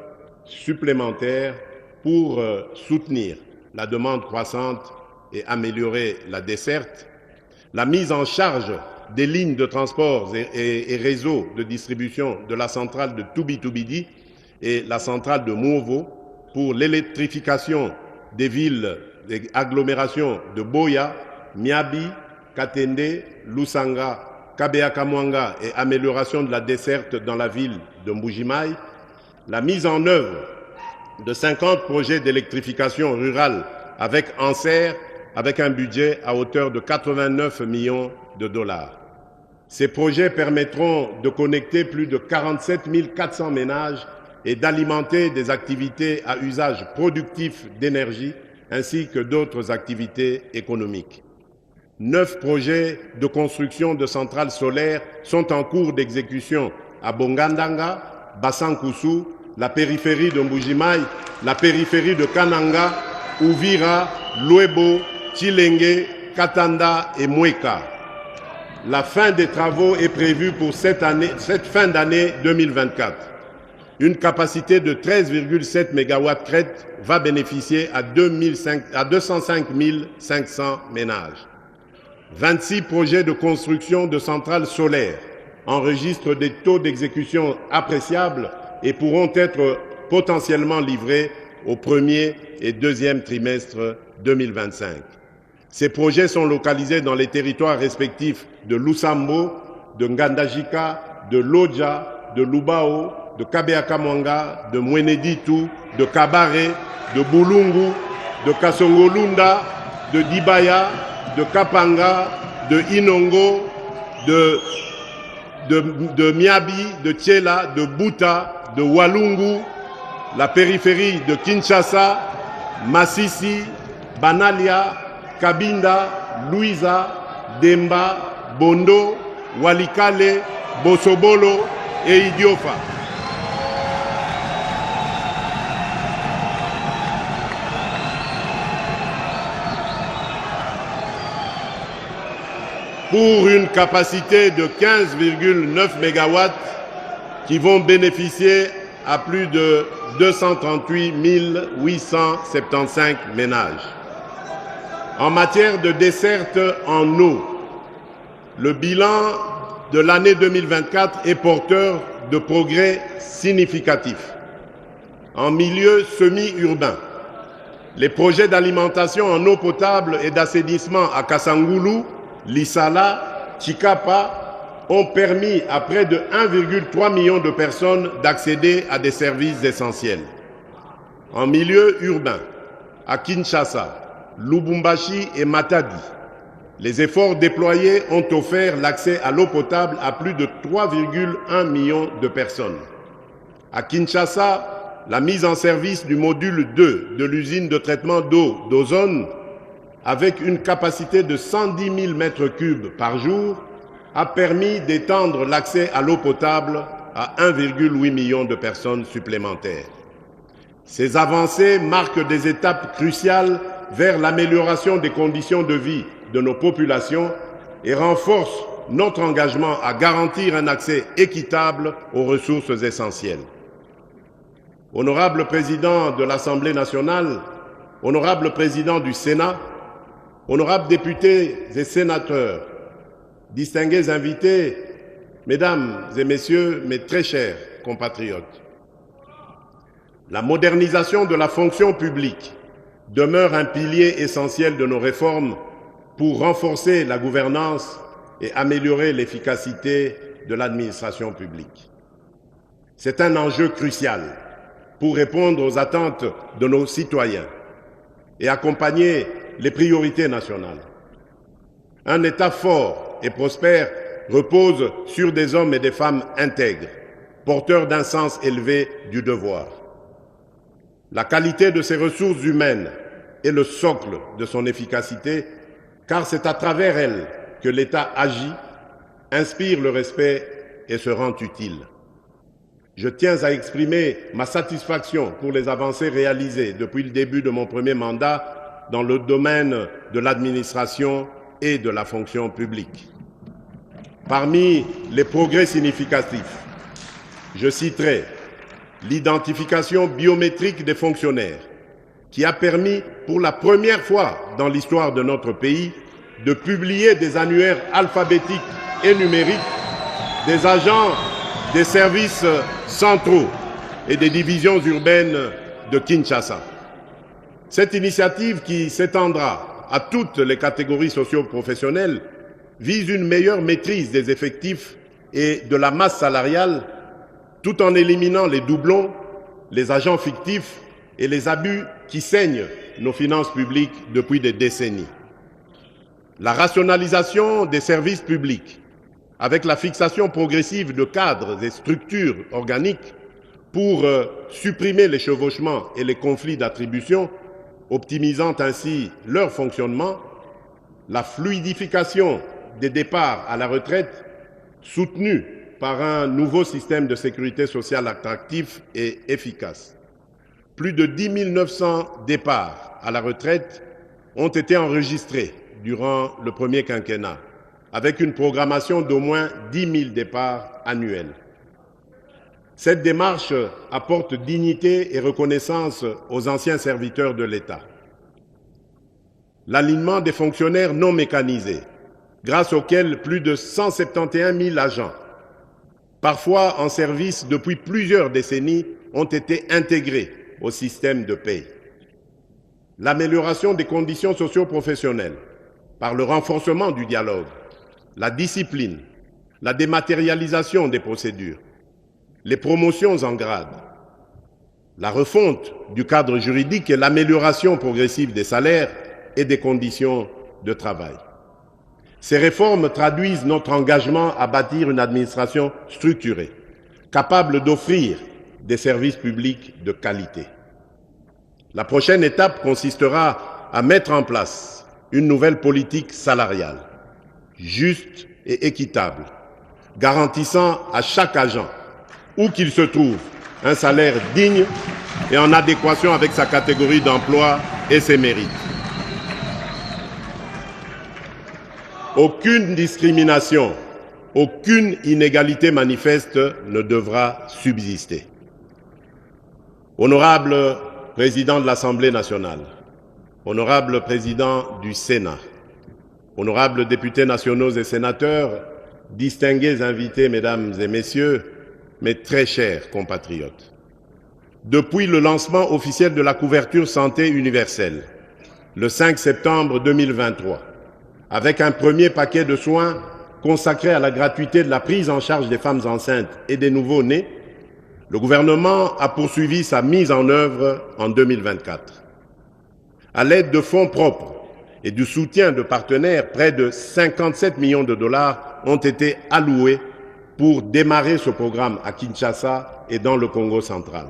supplémentaires pour soutenir la demande croissante et améliorer la desserte. La mise en charge des lignes de transport et réseaux de distribution de la centrale de Tubi-Tubidi et la centrale de Mouvo pour l'électrification des villes, des agglomérations de Boya, Miabi, Katende, Lusanga, Kabea-Kamwanga et amélioration de la desserte dans la ville de Mbujimaï. la mise en œuvre de 50 projets d'électrification rurale avec Anser, avec un budget à hauteur de 89 millions de dollars. Ces projets permettront de connecter plus de 47 400 ménages et d'alimenter des activités à usage productif d'énergie ainsi que d'autres activités économiques. 9 projets de construction de centrales solaires sont en cours d'exécution à Bongandanga, Bassankusu, la périphérie de Mbujimaï, la périphérie de Kananga, Uvira, Luebo, Chilenge, Katanda et Mweka. La fin des travaux est prévue pour cette fin d'année 2024. Une capacité de 13,7 MW crête va bénéficier à 205 500 ménages. 26 projets de construction de centrales solaires enregistrent des taux d'exécution appréciables et pourront être potentiellement livrés au premier et deuxième trimestre 2025. Ces projets sont localisés dans les territoires respectifs de Lusambo, de Ngandajika, de Lodja, de Lubao, de Kabeakamwanga, de Mweneditu, de Kabare, de Bulungu, de Kasongolunda, de Dibaya, de Kapanga, de Inongo, de Miabi, de Tchela, de Buta, de Walungu, la périphérie de Kinshasa, Masisi, Banalia, Kabinda, Luiza, Demba, Bondo, Walikale, Bosobolo et Idiofa. Pour une capacité de 15,9 MW qui vont bénéficier à plus de 238 875 ménages. En matière de desserte en eau, le bilan de l'année 2024 est porteur de progrès significatifs. En milieu semi-urbain, les projets d'alimentation en eau potable et d'assainissement à Kasangulu, Lissala, Chikapa ont permis à près de 1,3 million de personnes d'accéder à des services essentiels. En milieu urbain, à Kinshasa, Lubumbashi et Matadi, les efforts déployés ont offert l'accès à l'eau potable à plus de 3,1 millions de personnes. À Kinshasa, la mise en service du module 2 de l'usine de traitement d'eau d'Ozone, avec une capacité de 110 000 m3 par jour, a permis d'étendre l'accès à l'eau potable à 1,8 million de personnes supplémentaires. Ces avancées marquent des étapes cruciales vers l'amélioration des conditions de vie de nos populations et renforcent notre engagement à garantir un accès équitable aux ressources essentielles. Honorable Président de l'Assemblée nationale, Honorable Président du Sénat, honorables députés et sénateurs, distingués invités, Mesdames et Messieurs, mes très chers compatriotes, la modernisation de la fonction publique demeure un pilier essentiel de nos réformes pour renforcer la gouvernance et améliorer l'efficacité de l'administration publique. C'est un enjeu crucial pour répondre aux attentes de nos citoyens et accompagner les priorités nationales. Un État fort et prospère repose sur des hommes et des femmes intègres, porteurs d'un sens élevé du devoir. La qualité de ces ressources humaines est le socle de son efficacité, car c'est à travers elles que l'État agit, inspire le respect et se rend utile. Je tiens à exprimer ma satisfaction pour les avancées réalisées depuis le début de mon premier mandat dans le domaine de l'administration et de la fonction publique. Parmi les progrès significatifs, je citerai l'identification biométrique des fonctionnaires, qui a permis pour la première fois dans l'histoire de notre pays de publier des annuaires alphabétiques et numériques des agents des services centraux et des divisions urbaines de Kinshasa. Cette initiative, qui s'étendra à toutes les catégories socio-professionnelles, vise une meilleure maîtrise des effectifs et de la masse salariale, tout en éliminant les doublons les agents fictifs et les abus qui saignent nos finances publiques depuis des décennies. La rationalisation des services publics, avec la fixation progressive de cadres et structures organiques pour supprimer les chevauchements et les conflits d'attribution, optimisant ainsi leur fonctionnement, la fluidification des départs à la retraite, soutenue par un nouveau système de sécurité sociale attractif et efficace. Plus de 10 900 départs à la retraite ont été enregistrés durant le premier quinquennat, avec une programmation d'au moins 10 000 départs annuels. Cette démarche apporte dignité et reconnaissance aux anciens serviteurs de l'État. L'alignement des fonctionnaires non mécanisés, grâce auquel plus de 171 000 agents, parfois en service depuis plusieurs décennies, ont été intégrés au système de paie. L'amélioration des conditions socio-professionnelles par le renforcement du dialogue, la discipline, la dématérialisation des procédures, les promotions en grade, la refonte du cadre juridique et l'amélioration progressive des salaires et des conditions de travail. Ces réformes traduisent notre engagement à bâtir une administration structurée, capable d'offrir des services publics de qualité. La prochaine étape consistera à mettre en place une nouvelle politique salariale, juste et équitable, garantissant à chaque agent, où qu'il se trouve, un salaire digne et en adéquation avec sa catégorie d'emploi et ses mérites. Aucune discrimination, aucune inégalité manifeste ne devra subsister. Honorable Président de l'Assemblée nationale, Honorable Président du Sénat, honorables députés nationaux et sénateurs, distingués invités, mesdames et messieurs, mes très chers compatriotes. Depuis le lancement officiel de la couverture santé universelle, le 5 septembre 2023, avec un premier paquet de soins consacré à la gratuité de la prise en charge des femmes enceintes et des nouveau-nés, le gouvernement a poursuivi sa mise en œuvre en 2024. À l'aide de fonds propres et du soutien de partenaires, près de 57 millions de dollars ont été alloués pour démarrer ce programme à Kinshasa et dans le Congo central.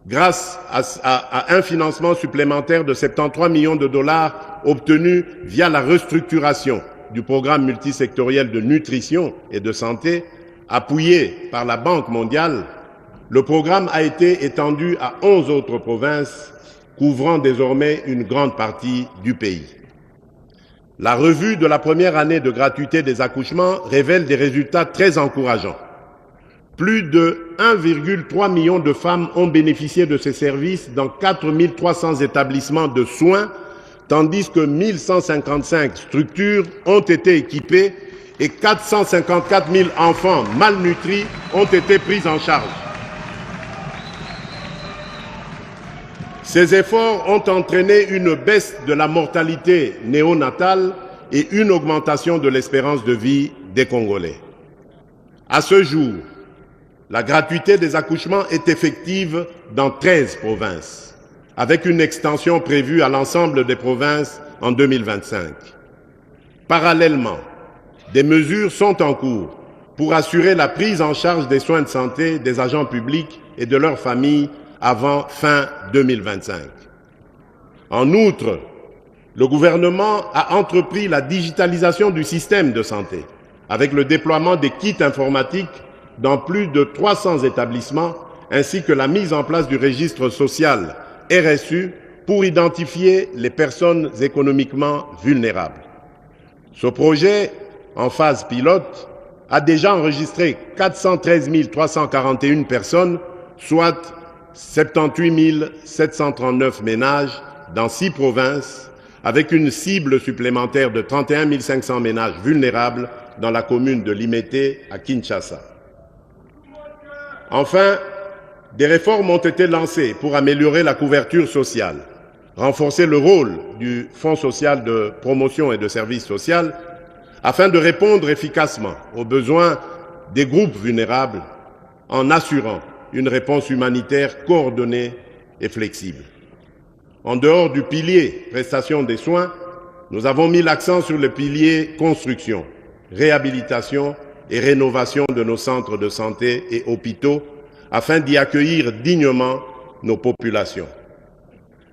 Grâce à un financement supplémentaire de 73 millions de dollars obtenu via la restructuration du programme multisectoriel de nutrition et de santé, appuyé par la Banque mondiale, le programme a été étendu à 11 autres provinces, couvrant désormais une grande partie du pays. La revue de la première année de gratuité des accouchements révèle des résultats très encourageants. Plus de 1,3 million de femmes ont bénéficié de ces services dans 4 300 établissements de soins, tandis que 1 155 structures ont été équipées et 454 000 enfants malnutris ont été pris en charge. Ces efforts ont entraîné une baisse de la mortalité néonatale et une augmentation de l'espérance de vie des Congolais. À ce jour, la gratuité des accouchements est effective dans 13 provinces, avec une extension prévue à l'ensemble des provinces en 2025. Parallèlement, des mesures sont en cours pour assurer la prise en charge des soins de santé des agents publics et de leurs familles avant fin 2025. En outre, le gouvernement a entrepris la digitalisation du système de santé avec le déploiement des kits informatiques dans plus de 300 établissements ainsi que la mise en place du registre social RSU pour identifier les personnes économiquement vulnérables. Ce projet, en phase pilote, a déjà enregistré 413 341 personnes, soit 78 739 ménages dans 6 provinces, avec une cible supplémentaire de 31 500 ménages vulnérables dans la commune de Limete à Kinshasa. Enfin, des réformes ont été lancées pour améliorer la couverture sociale, renforcer le rôle du Fonds social de promotion et de services sociaux afin de répondre efficacement aux besoins des groupes vulnérables en assurant une réponse humanitaire coordonnée et flexible. En dehors du pilier prestation des soins, nous avons mis l'accent sur le pilier construction, réhabilitation et rénovation de nos centres de santé et hôpitaux afin d'y accueillir dignement nos populations.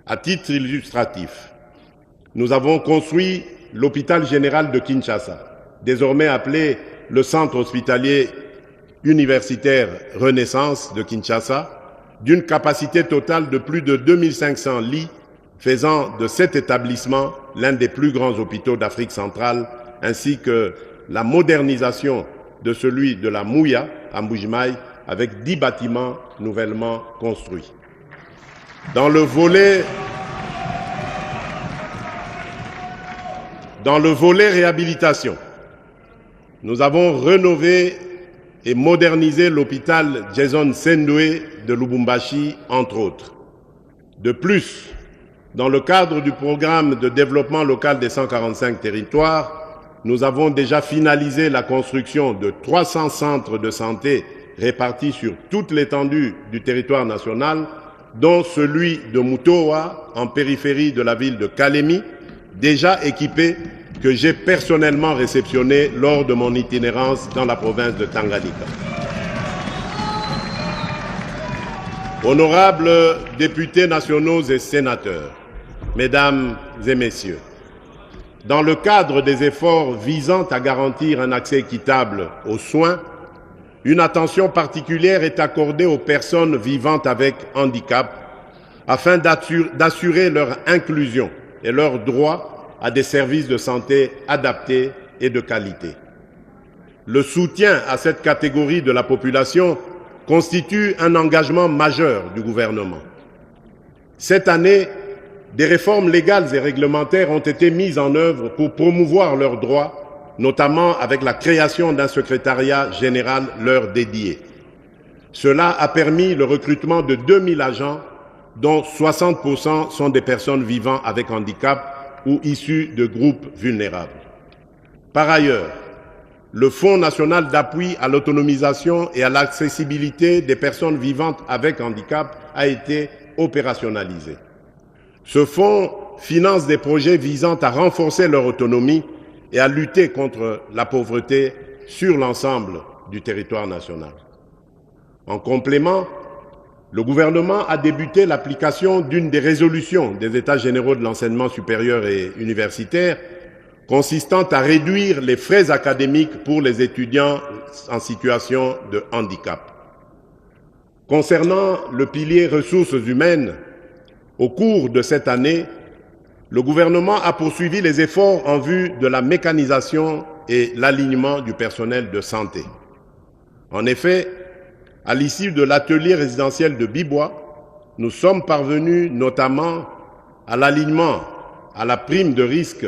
À titre illustratif, nous avons construit l'hôpital général de Kinshasa, désormais appelé le Centre hospitalier universitaire Renaissance de Kinshasa, d'une capacité totale de plus de 2500 lits, faisant de cet établissement l'un des plus grands hôpitaux d'Afrique centrale, ainsi que la modernisation de celui de la Mouya à Mbujimaï, avec 10 bâtiments nouvellement construits. Dans le volet réhabilitation, nous avons rénové et modernisé l'hôpital Jason Sendoué de Lubumbashi, entre autres. De plus, dans le cadre du programme de développement local des 145 territoires, nous avons déjà finalisé la construction de 300 centres de santé répartis sur toute l'étendue du territoire national, dont celui de Mutowa, en périphérie de la ville de Kalemi, déjà équipé, que j'ai personnellement réceptionné lors de mon itinérance dans la province de Tanganyika. Honorables députés nationaux et sénateurs, Mesdames et Messieurs, dans le cadre des efforts visant à garantir un accès équitable aux soins, une attention particulière est accordée aux personnes vivant avec handicap afin d'assurer leur inclusion et leur droit à des services de santé adaptés et de qualité. Le soutien à cette catégorie de la population constitue un engagement majeur du gouvernement. Cette année, des réformes légales et réglementaires ont été mises en œuvre pour promouvoir leurs droits, notamment avec la création d'un secrétariat général leur dédié. Cela a permis le recrutement de 2000 agents, dont 60% sont des personnes vivant avec handicap ou issus de groupes vulnérables. Par ailleurs, le Fonds national d'appui à l'autonomisation et à l'accessibilité des personnes vivantes avec handicap a été opérationnalisé. Ce fonds finance des projets visant à renforcer leur autonomie et à lutter contre la pauvreté sur l'ensemble du territoire national. En complément, le gouvernement a débuté l'application d'une des résolutions des États généraux de l'enseignement supérieur et universitaire consistant à réduire les frais académiques pour les étudiants en situation de handicap. Concernant le pilier ressources humaines, au cours de cette année, le gouvernement a poursuivi les efforts en vue de la mécanisation et l'alignement du personnel de santé. En effet, à l'issue de l'atelier résidentiel de Bibois, nous sommes parvenus notamment à l'alignement à la prime de risque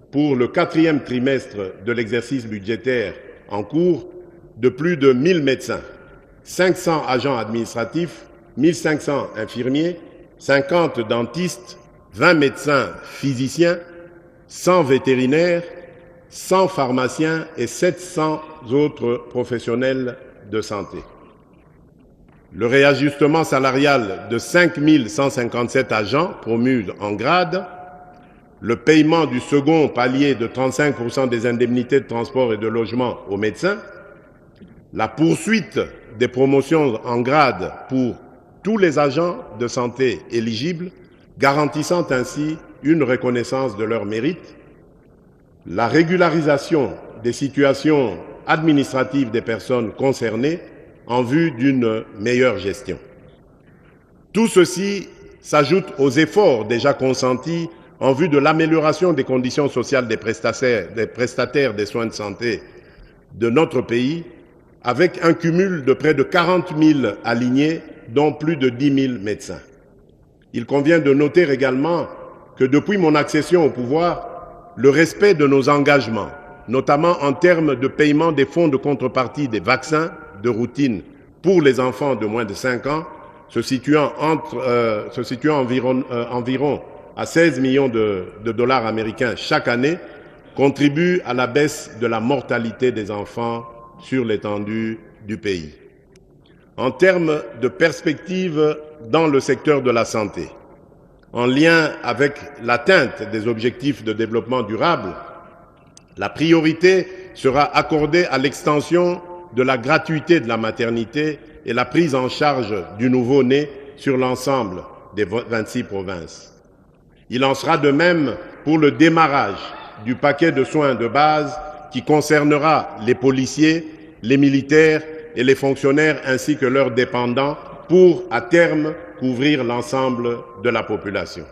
pour le 4e trimestre de l'exercice budgétaire en cours de plus de 1000 médecins, 500 agents administratifs, 1500 infirmiers, 50 dentistes, 20 médecins physiciens, 100 vétérinaires, 100 pharmaciens et 700 autres professionnels de santé. Le réajustement salarial de 5157 agents promus en grade, le paiement du second palier de 35% des indemnités de transport et de logement aux médecins, la poursuite des promotions en grade pour tous les agents de santé éligibles, garantissant ainsi une reconnaissance de leur mérite, la régularisation des situations administratives des personnes concernées en vue d'une meilleure gestion. Tout ceci s'ajoute aux efforts déjà consentis en vue de l'amélioration des conditions sociales des prestataires des soins de santé de notre pays, avec un cumul de près de 40 000 alignés, dont plus de 10 000 médecins. Il convient de noter également que depuis mon accession au pouvoir, le respect de nos engagements, notamment en termes de paiement des fonds de contrepartie des vaccins de routine pour les enfants de moins de 5 ans, se situant environ à 16 millions de dollars américains chaque année, contribue à la baisse de la mortalité des enfants sur l'étendue du pays. En termes de perspectives dans le secteur de la santé, en lien avec l'atteinte des objectifs de développement durable, la priorité sera accordée à l'extension de la gratuité de la maternité et la prise en charge du nouveau-né sur l'ensemble des 26 provinces. Il en sera de même pour le démarrage du paquet de soins de base qui concernera les policiers, les militaires et les fonctionnaires ainsi que leurs dépendants pour, à terme, couvrir l'ensemble de la population.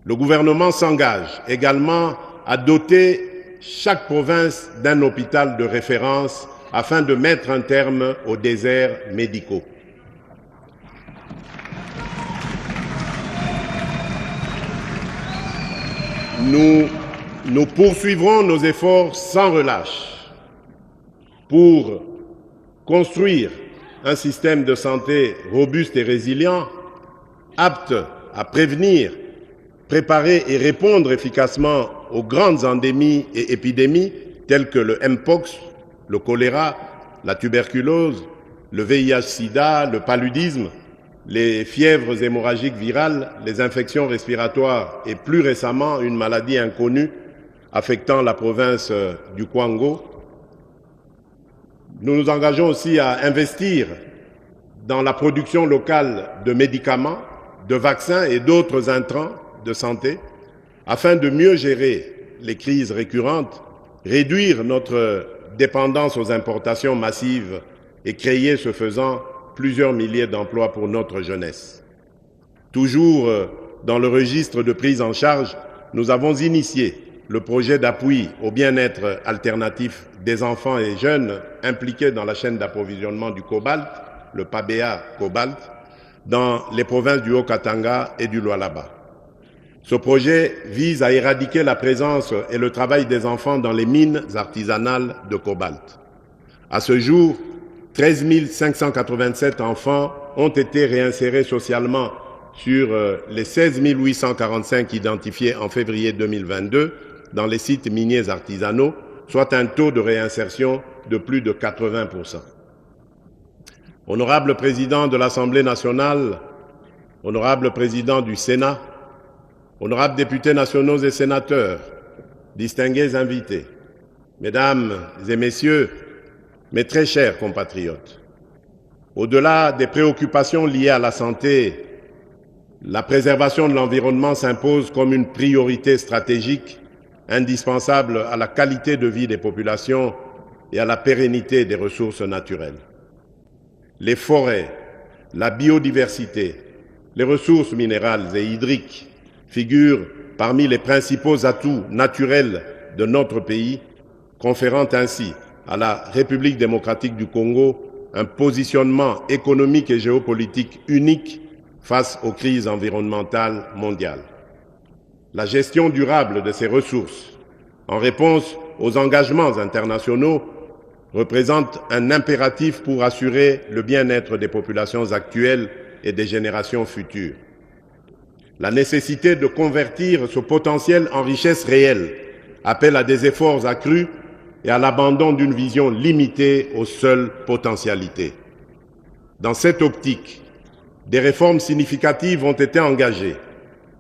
Le gouvernement s'engage également à doter chaque province d'un hôpital de référence afin de mettre un terme aux déserts médicaux. Nous poursuivrons nos efforts sans relâche pour construire un système de santé robuste et résilient, apte à prévenir, préparer et répondre efficacement aux grandes endémies et épidémies telles que le Mpox, le choléra, la tuberculose, le VIH-Sida, le paludisme, les fièvres hémorragiques virales, les infections respiratoires et plus récemment une maladie inconnue affectant la province du Kwango. Nous nous engageons aussi à investir dans la production locale de médicaments, de vaccins et d'autres intrants de santé afin de mieux gérer les crises récurrentes, réduire notre dépendance aux importations massives et créer, ce faisant, plusieurs milliers d'emplois pour notre jeunesse. Toujours dans le registre de prise en charge, nous avons initié le projet d'appui au bien-être alternatif des enfants et jeunes impliqués dans la chaîne d'approvisionnement du cobalt, le PABEA Cobalt, dans les provinces du Haut-Katanga et du Lualaba. Ce projet vise à éradiquer la présence et le travail des enfants dans les mines artisanales de cobalt. À ce jour, 13 587 enfants ont été réinsérés socialement sur les 16 845 identifiés en février 2022 dans les sites miniers artisanaux, soit un taux de réinsertion de plus de 80%. Honorable Président de l'Assemblée nationale, Honorable Président du Sénat, Honorables députés nationaux et sénateurs, distingués invités, Mesdames et Messieurs, mes très chers compatriotes, au-delà des préoccupations liées à la santé, la préservation de l'environnement s'impose comme une priorité stratégique indispensable à la qualité de vie des populations et à la pérennité des ressources naturelles. Les forêts, la biodiversité, les ressources minérales et hydriques figurent parmi les principaux atouts naturels de notre pays, conférant ainsi à la République démocratique du Congo un positionnement économique et géopolitique unique face aux crises environnementales mondiales. La gestion durable de ces ressources, en réponse aux engagements internationaux, représente un impératif pour assurer le bien-être des populations actuelles et des générations futures. La nécessité de convertir ce potentiel en richesse réelle appelle à des efforts accrus et à l'abandon d'une vision limitée aux seules potentialités. Dans cette optique, des réformes significatives ont été engagées,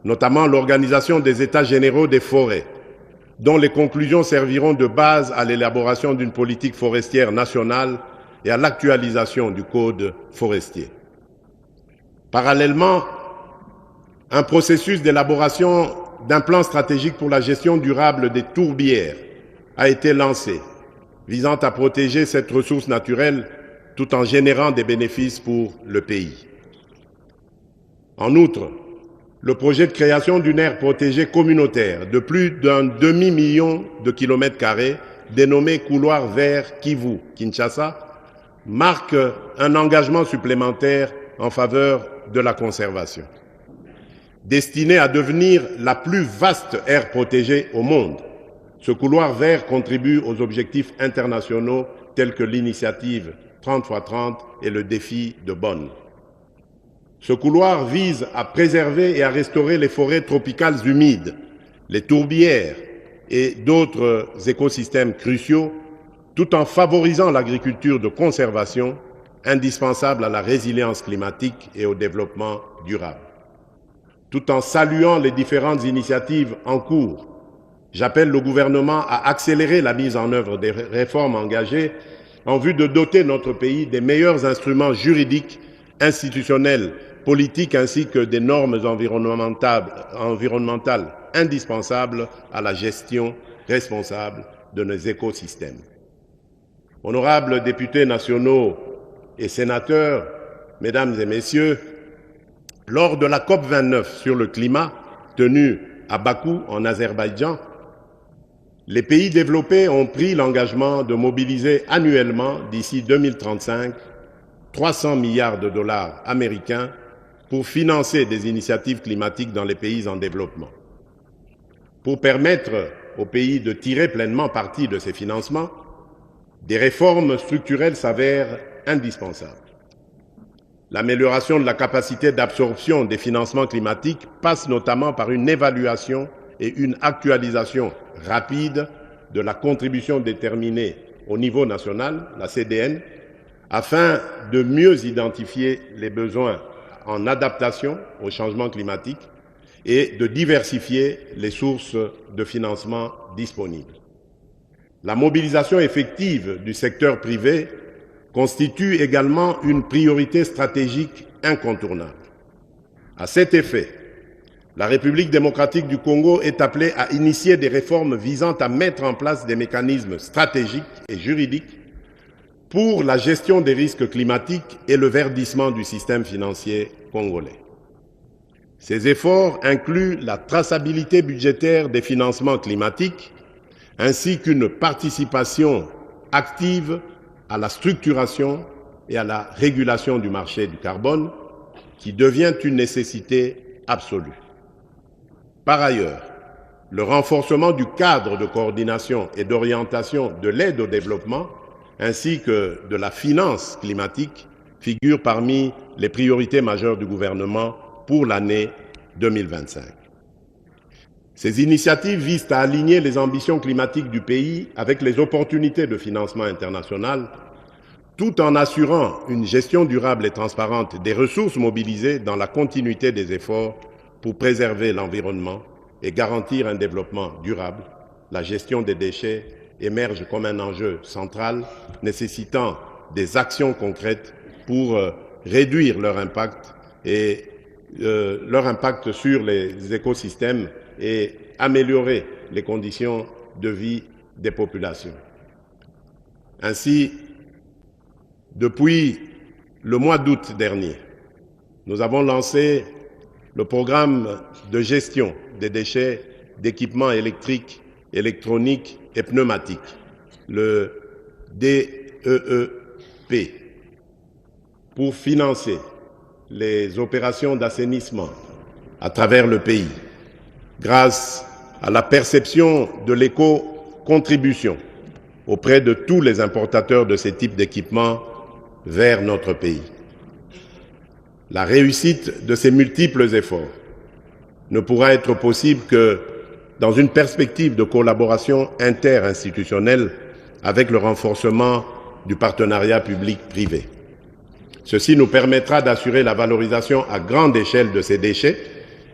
notamment l'organisation des États généraux des forêts, dont les conclusions serviront de base à l'élaboration d'une politique forestière nationale et à l'actualisation du Code forestier. Parallèlement, un processus d'élaboration d'un plan stratégique pour la gestion durable des tourbières a été lancé, visant à protéger cette ressource naturelle tout en générant des bénéfices pour le pays. En outre, le projet de création d'une aire protégée communautaire de plus d'un demi-million de kilomètres carrés, dénommé Couloir vert Kivu-Kinshasa, marque un engagement supplémentaire en faveur de la conservation. Destinée à devenir la plus vaste aire protégée au monde, ce couloir vert contribue aux objectifs internationaux tels que l'initiative 30x30 et le défi de Bonn. Ce couloir vise à préserver et à restaurer les forêts tropicales humides, les tourbières et d'autres écosystèmes cruciaux, tout en favorisant l'agriculture de conservation indispensable à la résilience climatique et au développement durable. Tout en saluant les différentes initiatives en cours, j'appelle le gouvernement à accélérer la mise en œuvre des réformes engagées en vue de doter notre pays des meilleurs instruments juridiques, institutionnels, politiques ainsi que des normes environnementales indispensables à la gestion responsable de nos écosystèmes. Honorables députés nationaux et sénateurs, mesdames et messieurs, lors de la COP29 sur le climat tenue à Bakou en Azerbaïdjan, les pays développés ont pris l'engagement de mobiliser annuellement d'ici 2035 300 milliards de dollars américains pour financer des initiatives climatiques dans les pays en développement. Pour permettre aux pays de tirer pleinement parti de ces financements, des réformes structurelles s'avèrent indispensables. L'amélioration de la capacité d'absorption des financements climatiques passe notamment par une évaluation et une actualisation rapide de la contribution déterminée au niveau national, la CDN, afin de mieux identifier les besoins en adaptation au changement climatique et de diversifier les sources de financement disponibles. La mobilisation effective du secteur privé constitue également une priorité stratégique incontournable. À cet effet, la République démocratique du Congo est appelée à initier des réformes visant à mettre en place des mécanismes stratégiques et juridiques pour la gestion des risques climatiques et le verdissement du système financier congolais. Ces efforts incluent la traçabilité budgétaire des financements climatiques ainsi qu'une participation active à la structuration et à la régulation du marché du carbone qui devient une nécessité absolue. Par ailleurs, le renforcement du cadre de coordination et d'orientation de l'aide au développement ainsi que de la finance climatique figure parmi les priorités majeures du gouvernement pour l'année 2025. Ces initiatives visent à aligner les ambitions climatiques du pays avec les opportunités de financement international, tout en assurant une gestion durable et transparente des ressources mobilisées dans la continuité des efforts pour préserver l'environnement et garantir un développement durable. La gestion des déchets émerge comme un enjeu central nécessitant des actions concrètes pour réduire leur impact sur les écosystèmes et améliorer les conditions de vie des populations. Ainsi, depuis le mois d'août dernier, nous avons lancé le programme de gestion des déchets d'équipements électriques, électroniques et pneumatiques, le DEEP, pour financer les opérations d'assainissement à travers le pays, grâce à la perception de l'éco-contribution auprès de tous les importateurs de ces types d'équipements vers notre pays. La réussite de ces multiples efforts ne pourra être possible que dans une perspective de collaboration interinstitutionnelle avec le renforcement du partenariat public-privé. Ceci nous permettra d'assurer la valorisation à grande échelle de ces déchets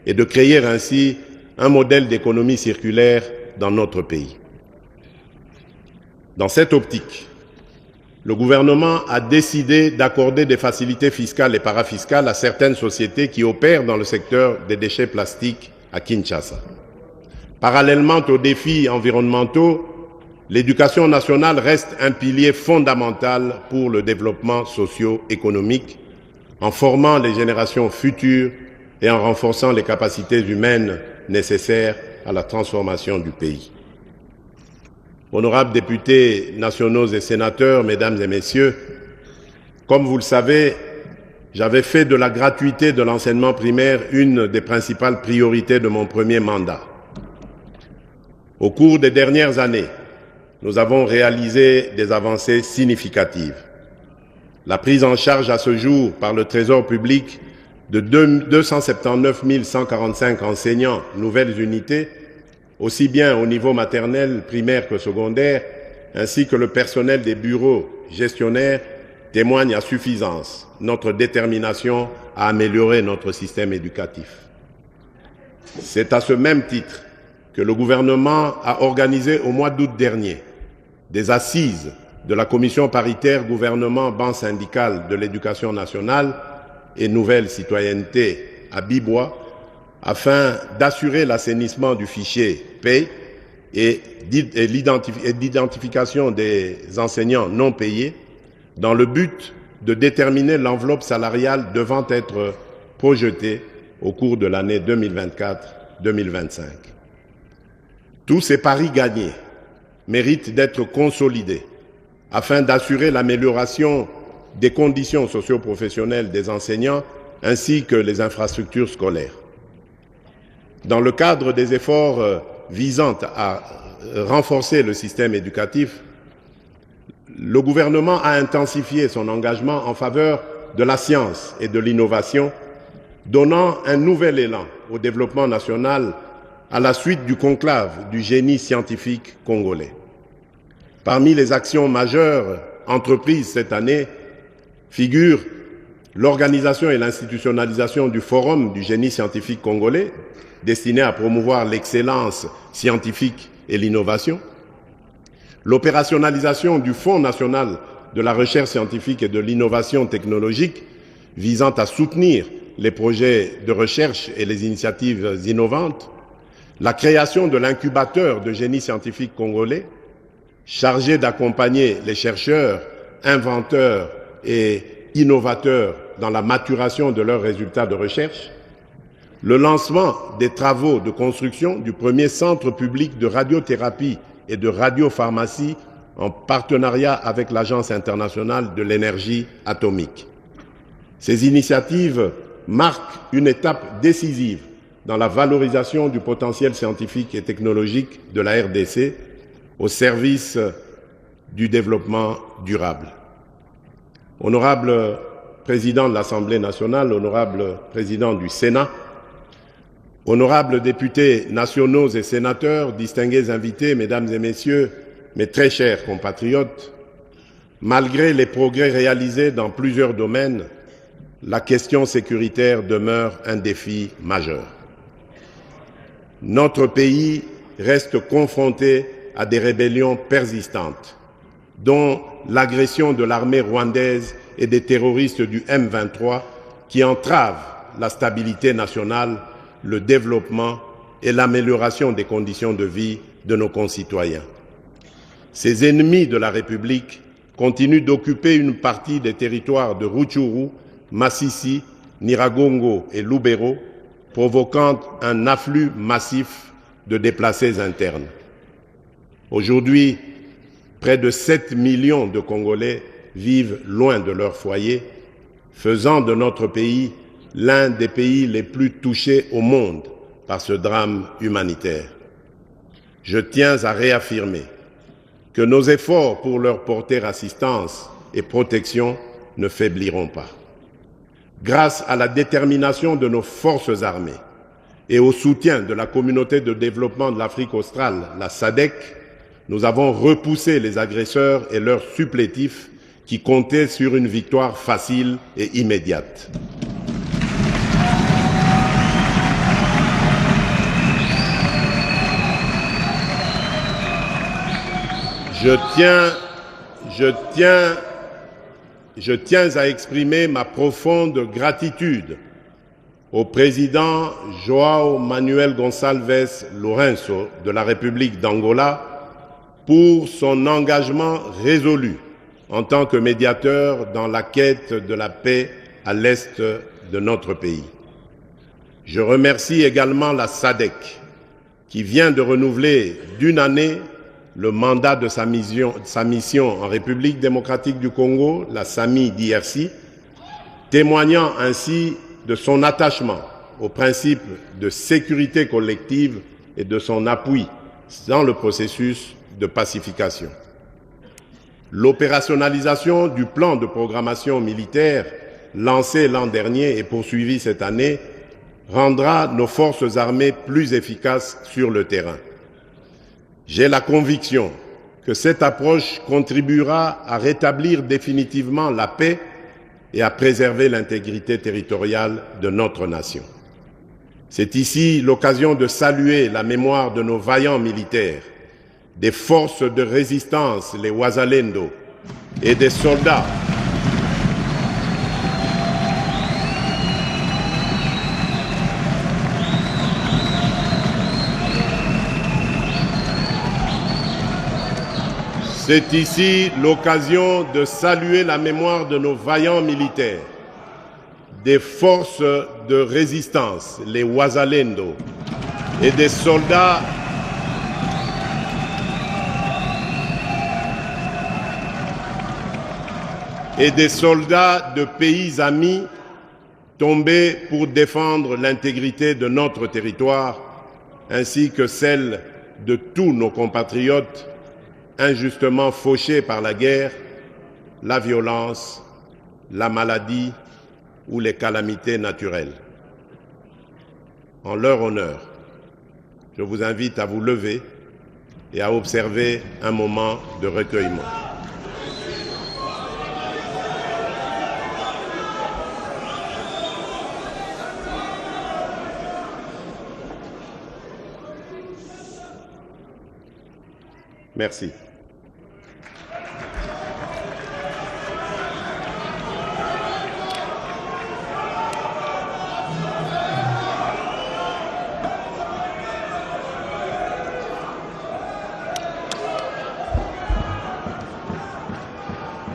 et de créer ainsi un modèle d'économie circulaire dans notre pays. Dans cette optique, le gouvernement a décidé d'accorder des facilités fiscales et parafiscales à certaines sociétés qui opèrent dans le secteur des déchets plastiques à Kinshasa. Parallèlement aux défis environnementaux, l'éducation nationale reste un pilier fondamental pour le développement socio-économique, en formant les générations futures et en renforçant les capacités humaines nécessaires à la transformation du pays. Honorables députés nationaux et sénateurs, mesdames et messieurs, comme vous le savez, j'avais fait de la gratuité de l'enseignement primaire une des principales priorités de mon premier mandat. Au cours des dernières années, nous avons réalisé des avancées significatives. La prise en charge à ce jour par le Trésor public de 279 145 enseignants nouvelles unités, aussi bien au niveau maternel, primaire que secondaire, ainsi que le personnel des bureaux gestionnaires, témoigne à suffisance notre détermination à améliorer notre système éducatif. C'est à ce même titre que le gouvernement a organisé au mois d'août dernier des assises de la commission paritaire gouvernement banc syndical de l'éducation nationale et nouvelle citoyenneté à Bibois afin d'assurer l'assainissement du fichier paie et l'identification des enseignants non payés dans le but de déterminer l'enveloppe salariale devant être projetée au cours de l'année 2024-2025. Tous ces paris gagnés méritent d'être consolidés afin d'assurer l'amélioration des conditions socio-professionnelles des enseignants ainsi que les infrastructures scolaires. Dans le cadre des efforts visant à renforcer le système éducatif, le gouvernement a intensifié son engagement en faveur de la science et de l'innovation, donnant un nouvel élan au développement national à la suite du conclave du génie scientifique congolais. Parmi les actions majeures entreprises cette année figurent l'organisation et l'institutionnalisation du Forum du génie scientifique congolais, destiné à promouvoir l'excellence scientifique et l'innovation, l'opérationnalisation du Fonds national de la recherche scientifique et de l'innovation technologique visant à soutenir les projets de recherche et les initiatives innovantes, la création de l'incubateur de génie scientifique congolais, chargé d'accompagner les chercheurs, inventeurs et innovateurs dans la maturation de leurs résultats de recherche, le lancement des travaux de construction du premier centre public de radiothérapie et de radiopharmacie en partenariat avec l'Agence internationale de l'énergie atomique. Ces initiatives marquent une étape décisive dans la valorisation du potentiel scientifique et technologique de la RDC au service du développement durable. Honorable Président de l'Assemblée nationale, honorable Président du Sénat, honorables députés nationaux et sénateurs, distingués invités, mesdames et messieurs, mes très chers compatriotes, malgré les progrès réalisés dans plusieurs domaines, la question sécuritaire demeure un défi majeur. Notre pays reste confronté à des rébellions persistantes, dont l'agression de l'armée rwandaise et des terroristes du M23 qui entravent la stabilité nationale, le développement et l'amélioration des conditions de vie de nos concitoyens. Ces ennemis de la République continuent d'occuper une partie des territoires de Rutshuru, Masisi, Nyiragongo et Lubero, provoquant un afflux massif de déplacés internes. Aujourd'hui, près de 7 millions de Congolais vivent loin de leur foyer, faisant de notre pays l'un des pays les plus touchés au monde par ce drame humanitaire. Je tiens à réaffirmer que nos efforts pour leur porter assistance et protection ne faibliront pas. Grâce à la détermination de nos forces armées et au soutien de la communauté de développement de l'Afrique australe, la SADC, nous avons repoussé les agresseurs et leurs supplétifs qui comptaient sur une victoire facile et immédiate. Je tiens à exprimer ma profonde gratitude au président João Manuel Gonçalves Lourenço de la République d'Angola pour son engagement résolu en tant que médiateur dans la quête de la paix à l'est de notre pays. Je remercie également la SADC qui vient de renouveler d'une année le mandat de sa mission en République démocratique du Congo, la SAMI d'IRC, témoignant ainsi de son attachement au principe de sécurité collective et de son appui dans le processus de pacification. L'opérationnalisation du plan de programmation militaire lancé l'an dernier et poursuivi cette année rendra nos forces armées plus efficaces sur le terrain. J'ai la conviction que cette approche contribuera à rétablir définitivement la paix et à préserver l'intégrité territoriale de notre nation. C'est ici l'occasion de saluer la mémoire de nos vaillants militaires, des forces de résistance, les Wazalendo, et des soldats C'est ici l'occasion de saluer la mémoire de nos vaillants militaires, des forces de résistance, les Wazalendo, et des soldats de pays amis tombés pour défendre l'intégrité de notre territoire, ainsi que celle de tous nos compatriotes injustement fauchés par la guerre, la violence, la maladie ou les calamités naturelles. En leur honneur, je vous invite à vous lever et à observer un moment de recueillement. Merci.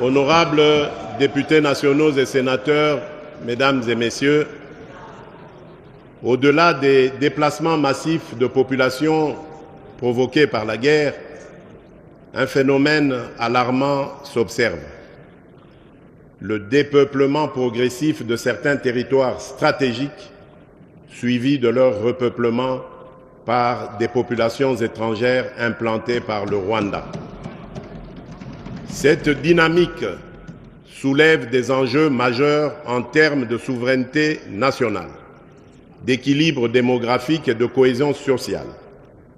Honorables députés nationaux et sénateurs, mesdames et messieurs, au-delà des déplacements massifs de population provoqués par la guerre, un phénomène alarmant s'observe. Le dépeuplement progressif de certains territoires stratégiques, suivi de leur repeuplement par des populations étrangères implantées par le Rwanda. Cette dynamique soulève des enjeux majeurs en termes de souveraineté nationale, d'équilibre démographique et de cohésion sociale,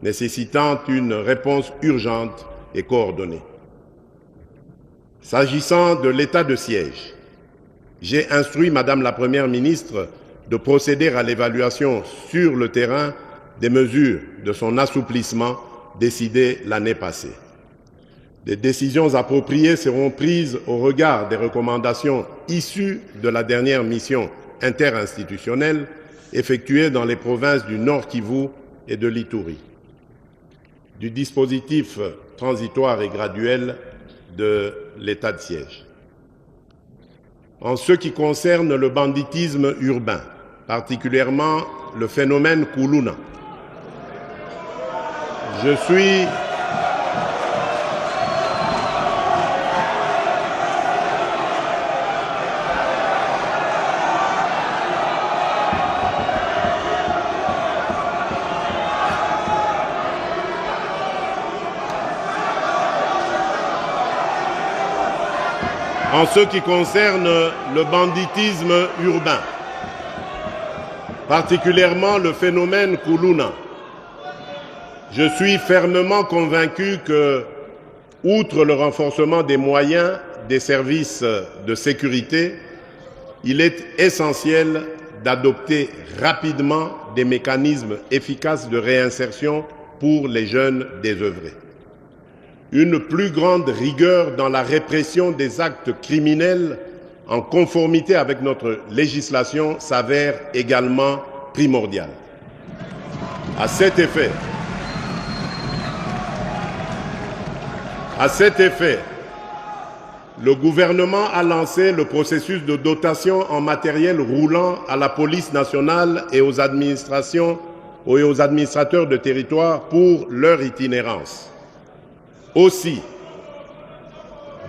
nécessitant une réponse urgente et coordonnée. S'agissant de l'état de siège, j'ai instruit Madame la Première ministre de procéder à l'évaluation sur le terrain des mesures de son assouplissement décidées l'année passée. Des décisions appropriées seront prises au regard des recommandations issues de la dernière mission interinstitutionnelle effectuée dans les provinces du Nord Kivu et de l'Ituri, du dispositif transitoire et graduel de l'état de siège. En ce qui concerne le banditisme urbain, particulièrement le phénomène Kuluna, je suis En ce qui concerne le banditisme urbain, particulièrement le phénomène Kuluna, je suis fermement convaincu que, outre le renforcement des moyens des services de sécurité, il est essentiel d'adopter rapidement des mécanismes efficaces de réinsertion pour les jeunes désœuvrés. Une plus grande rigueur dans la répression des actes criminels en conformité avec notre législation s'avère également primordiale. À cet effet, le gouvernement a lancé le processus de dotation en matériel roulant à la police nationale et aux administrations et aux administrateurs de territoire pour leur itinérance. Aussi,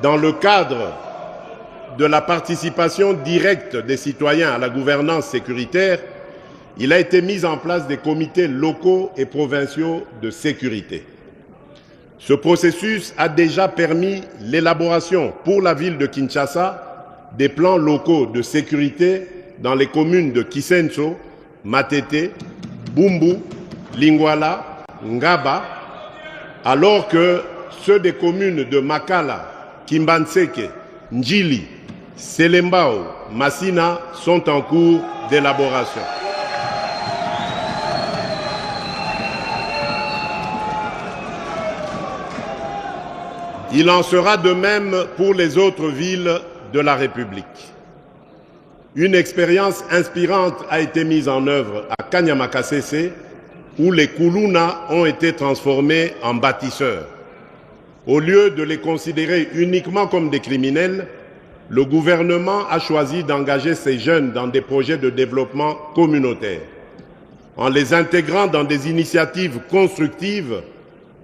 dans le cadre de la participation directe des citoyens à la gouvernance sécuritaire, il a été mis en place des comités locaux et provinciaux de sécurité. Ce processus a déjà permis l'élaboration pour la ville de Kinshasa des plans locaux de sécurité dans les communes de Kisenso, Matete, Bumbu, Lingwala, Ngaba, alors que ceux des communes de Makala, Kimbanseke, Ndjili, Selembao, Massina sont en cours d'élaboration. Il en sera de même pour les autres villes de la République. Une expérience inspirante a été mise en œuvre à Kanyamakasese, où les Kuluna ont été transformés en bâtisseurs. Au lieu de les considérer uniquement comme des criminels, le gouvernement a choisi d'engager ces jeunes dans des projets de développement communautaire. En les intégrant dans des initiatives constructives,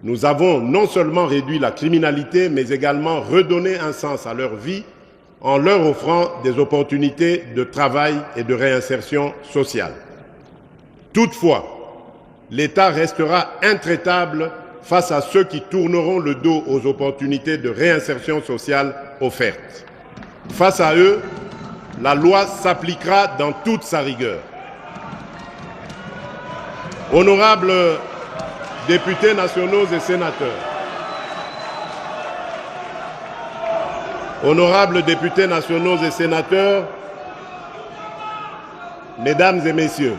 nous avons non seulement réduit la criminalité, mais également redonné un sens à leur vie en leur offrant des opportunités de travail et de réinsertion sociale. Toutefois, l'État restera intraitable face à ceux qui tourneront le dos aux opportunités de réinsertion sociale offertes. Face à eux, la loi s'appliquera dans toute sa rigueur. Honorables députés nationaux et sénateurs, honorables députés nationaux et sénateurs, mesdames et messieurs,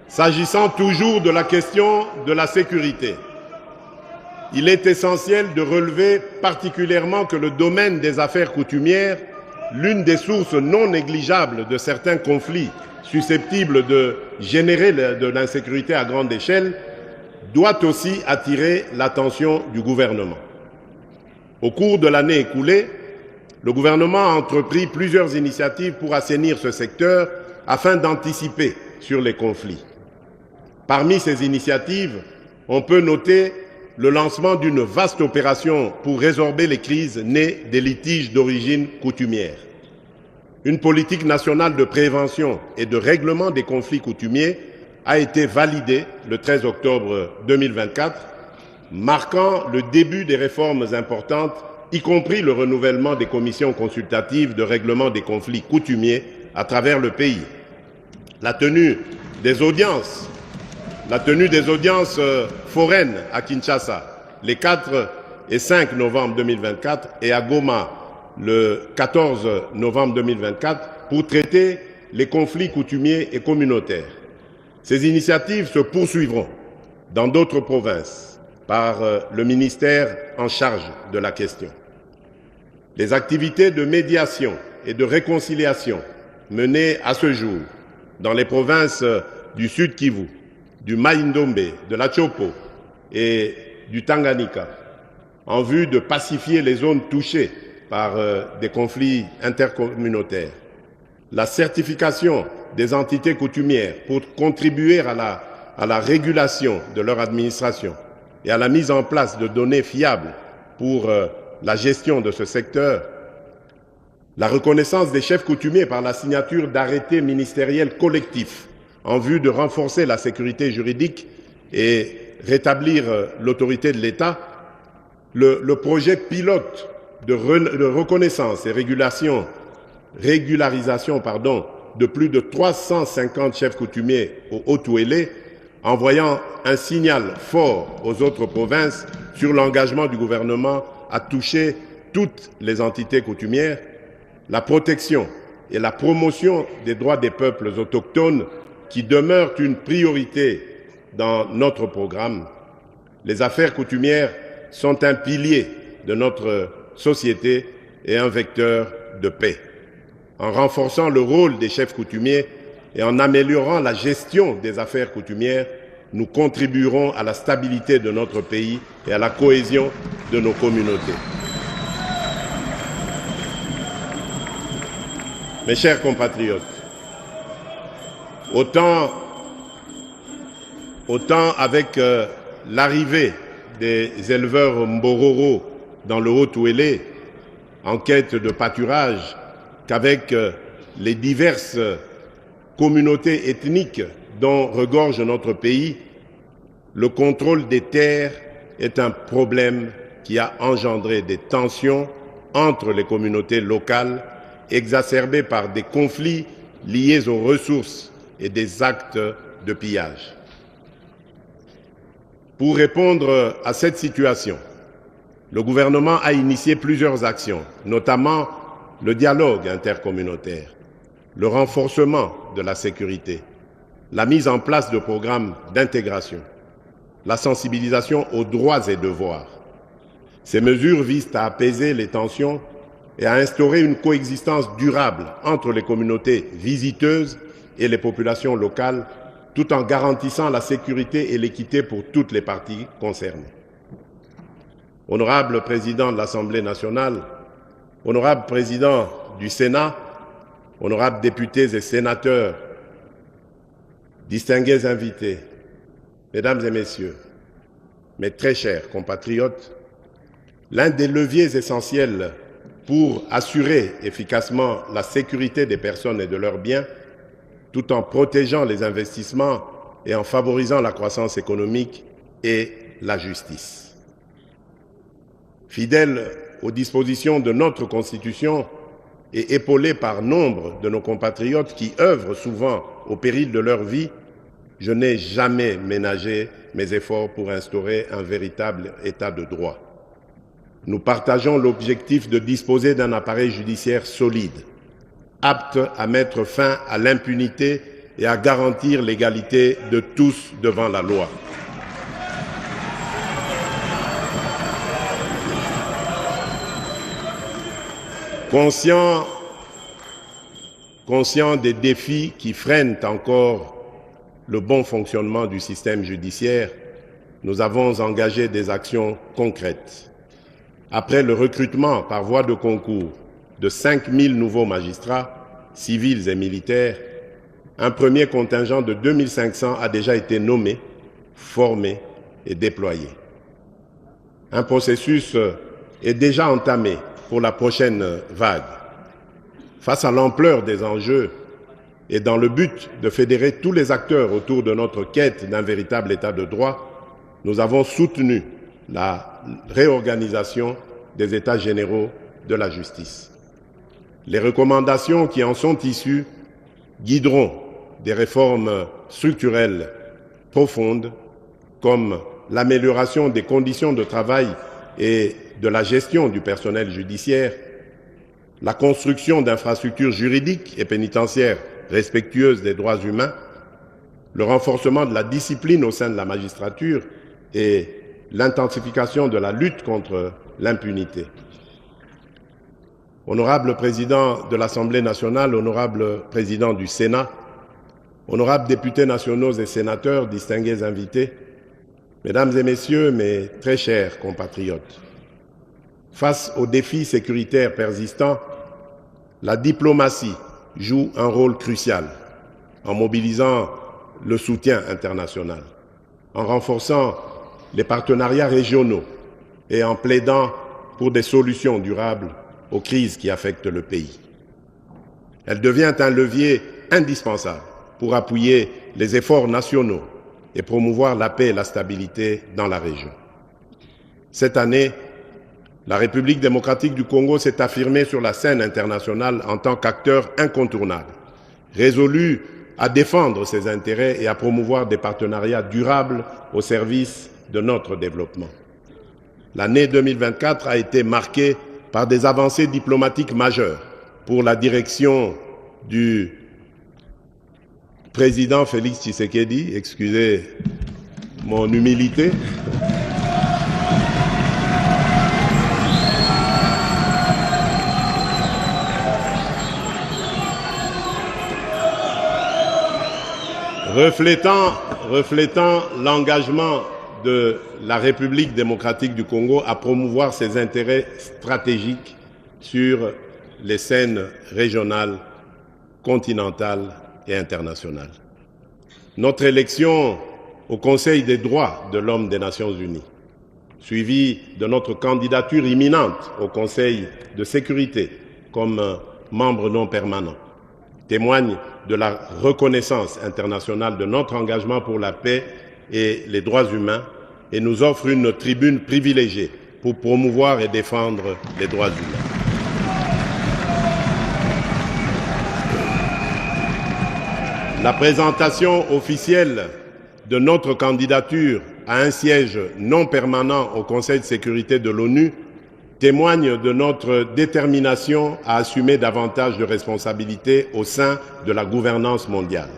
s'agissant toujours de la question de la sécurité, il est essentiel de relever particulièrement que le domaine des affaires coutumières, l'une des sources non négligeables de certains conflits susceptibles de générer de l'insécurité à grande échelle, doit aussi attirer l'attention du gouvernement. Au cours de l'année écoulée, le gouvernement a entrepris plusieurs initiatives pour assainir ce secteur afin d'anticiper sur les conflits. Parmi ces initiatives, on peut noter le lancement d'une vaste opération pour résorber les crises nées des litiges d'origine coutumière. Une politique nationale de prévention et de règlement des conflits coutumiers a été validée le 13 octobre 2024, marquant le début des réformes importantes, y compris le renouvellement des commissions consultatives de règlement des conflits coutumiers à travers le pays. La tenue des audiences foraines à Kinshasa les 4 et 5 novembre 2024 et à Goma le 14 novembre 2024 pour traiter les conflits coutumiers et communautaires. Ces initiatives se poursuivront dans d'autres provinces par le ministère en charge de la question. Les activités de médiation et de réconciliation menées à ce jour dans les provinces du Sud Kivu, du Mai-Ndombe, de la Chopo et du Tanganyika, en vue de pacifier les zones touchées par des conflits intercommunautaires. La certification des entités coutumières pour contribuer à la régulation de leur administration et à la mise en place de données fiables pour la gestion de ce secteur, la reconnaissance des chefs coutumiers par la signature d'arrêtés ministériels collectifs en vue de renforcer la sécurité juridique et rétablir l'autorité de l'État, le projet pilote de reconnaissance et régularisation de plus de 350 chefs coutumiers au Haut-Ouélé, envoyant un signal fort aux autres provinces sur l'engagement du gouvernement à toucher toutes les entités coutumières, la protection et la promotion des droits des peuples autochtones qui demeurent une priorité dans notre programme. Les affaires coutumières sont un pilier de notre société et un vecteur de paix. En renforçant le rôle des chefs coutumiers et en améliorant la gestion des affaires coutumières, nous contribuerons à la stabilité de notre pays et à la cohésion de nos communautés. Mes chers compatriotes, autant avec l'arrivée des éleveurs Mbororo dans le Haut-Ouélé en quête de pâturage qu'avec les diverses communautés ethniques dont regorge notre pays, le contrôle des terres est un problème qui a engendré des tensions entre les communautés locales, exacerbées par des conflits liés aux ressources et des actes de pillage. Pour répondre à cette situation, le gouvernement a initié plusieurs actions, notamment le dialogue intercommunautaire, le renforcement de la sécurité, la mise en place de programmes d'intégration, la sensibilisation aux droits et devoirs. Ces mesures visent à apaiser les tensions et à instaurer une coexistence durable entre les communautés visiteuses et les populations locales, tout en garantissant la sécurité et l'équité pour toutes les parties concernées. Honorable Président de l'Assemblée nationale, honorable Président du Sénat, honorables députés et sénateurs, distingués invités, Mesdames et Messieurs, mes très chers compatriotes, l'un des leviers essentiels pour assurer efficacement la sécurité des personnes et de leurs biens, tout en protégeant les investissements et en favorisant la croissance économique, est la justice. Fidèle aux dispositions de notre Constitution et épaulé par nombre de nos compatriotes qui œuvrent souvent au péril de leur vie, je n'ai jamais ménagé mes efforts pour instaurer un véritable état de droit. Nous partageons l'objectif de disposer d'un appareil judiciaire solide, apte à mettre fin à l'impunité et à garantir l'égalité de tous devant la loi. Conscient des défis qui freinent encore le bon fonctionnement du système judiciaire, nous avons engagé des actions concrètes. Après le recrutement par voie de concours de 5000 nouveaux magistrats, civils et militaires, un premier contingent de 2500 a déjà été nommé, formé et déployé. Un processus est déjà entamé pour la prochaine vague. Face à l'ampleur des enjeux et dans le but de fédérer tous les acteurs autour de notre quête d'un véritable état de droit, nous avons soutenu la réorganisation des états généraux de la justice. Les recommandations qui en sont issues guideront des réformes structurelles profondes comme l'amélioration des conditions de travail et de la gestion du personnel judiciaire, la construction d'infrastructures juridiques et pénitentiaires respectueuses des droits humains, le renforcement de la discipline au sein de la magistrature et l'intensification de la lutte contre l'impunité. Honorable Président de l'Assemblée nationale, honorable Président du Sénat, honorables députés nationaux et sénateurs, distingués invités, Mesdames et Messieurs, mes très chers compatriotes, face aux défis sécuritaires persistants, la diplomatie joue un rôle crucial en mobilisant le soutien international, en renforçant les partenariats régionaux et en plaidant pour des solutions durables aux crises qui affectent le pays. Elle devient un levier indispensable pour appuyer les efforts nationaux et promouvoir la paix et la stabilité dans la région. Cette année, la République démocratique du Congo s'est affirmée sur la scène internationale en tant qu'acteur incontournable, résolu à défendre ses intérêts et à promouvoir des partenariats durables au service de notre développement. L'année 2024 a été marquée par des avancées diplomatiques majeures pour la direction du président Félix Tshisekedi, excusez mon humilité, reflétant l'engagement de la République démocratique du Congo à promouvoir ses intérêts stratégiques sur les scènes régionales, continentales et internationales. Notre élection au Conseil des droits de l'homme des Nations Unies, suivie de notre candidature imminente au Conseil de sécurité comme membre non permanent, témoigne de la reconnaissance internationale de notre engagement pour la paix et les droits humains et nous offre une tribune privilégiée pour promouvoir et défendre les droits humains. La présentation officielle de notre candidature à un siège non permanent au Conseil de sécurité de l'ONU témoigne de notre détermination à assumer davantage de responsabilités au sein de la gouvernance mondiale.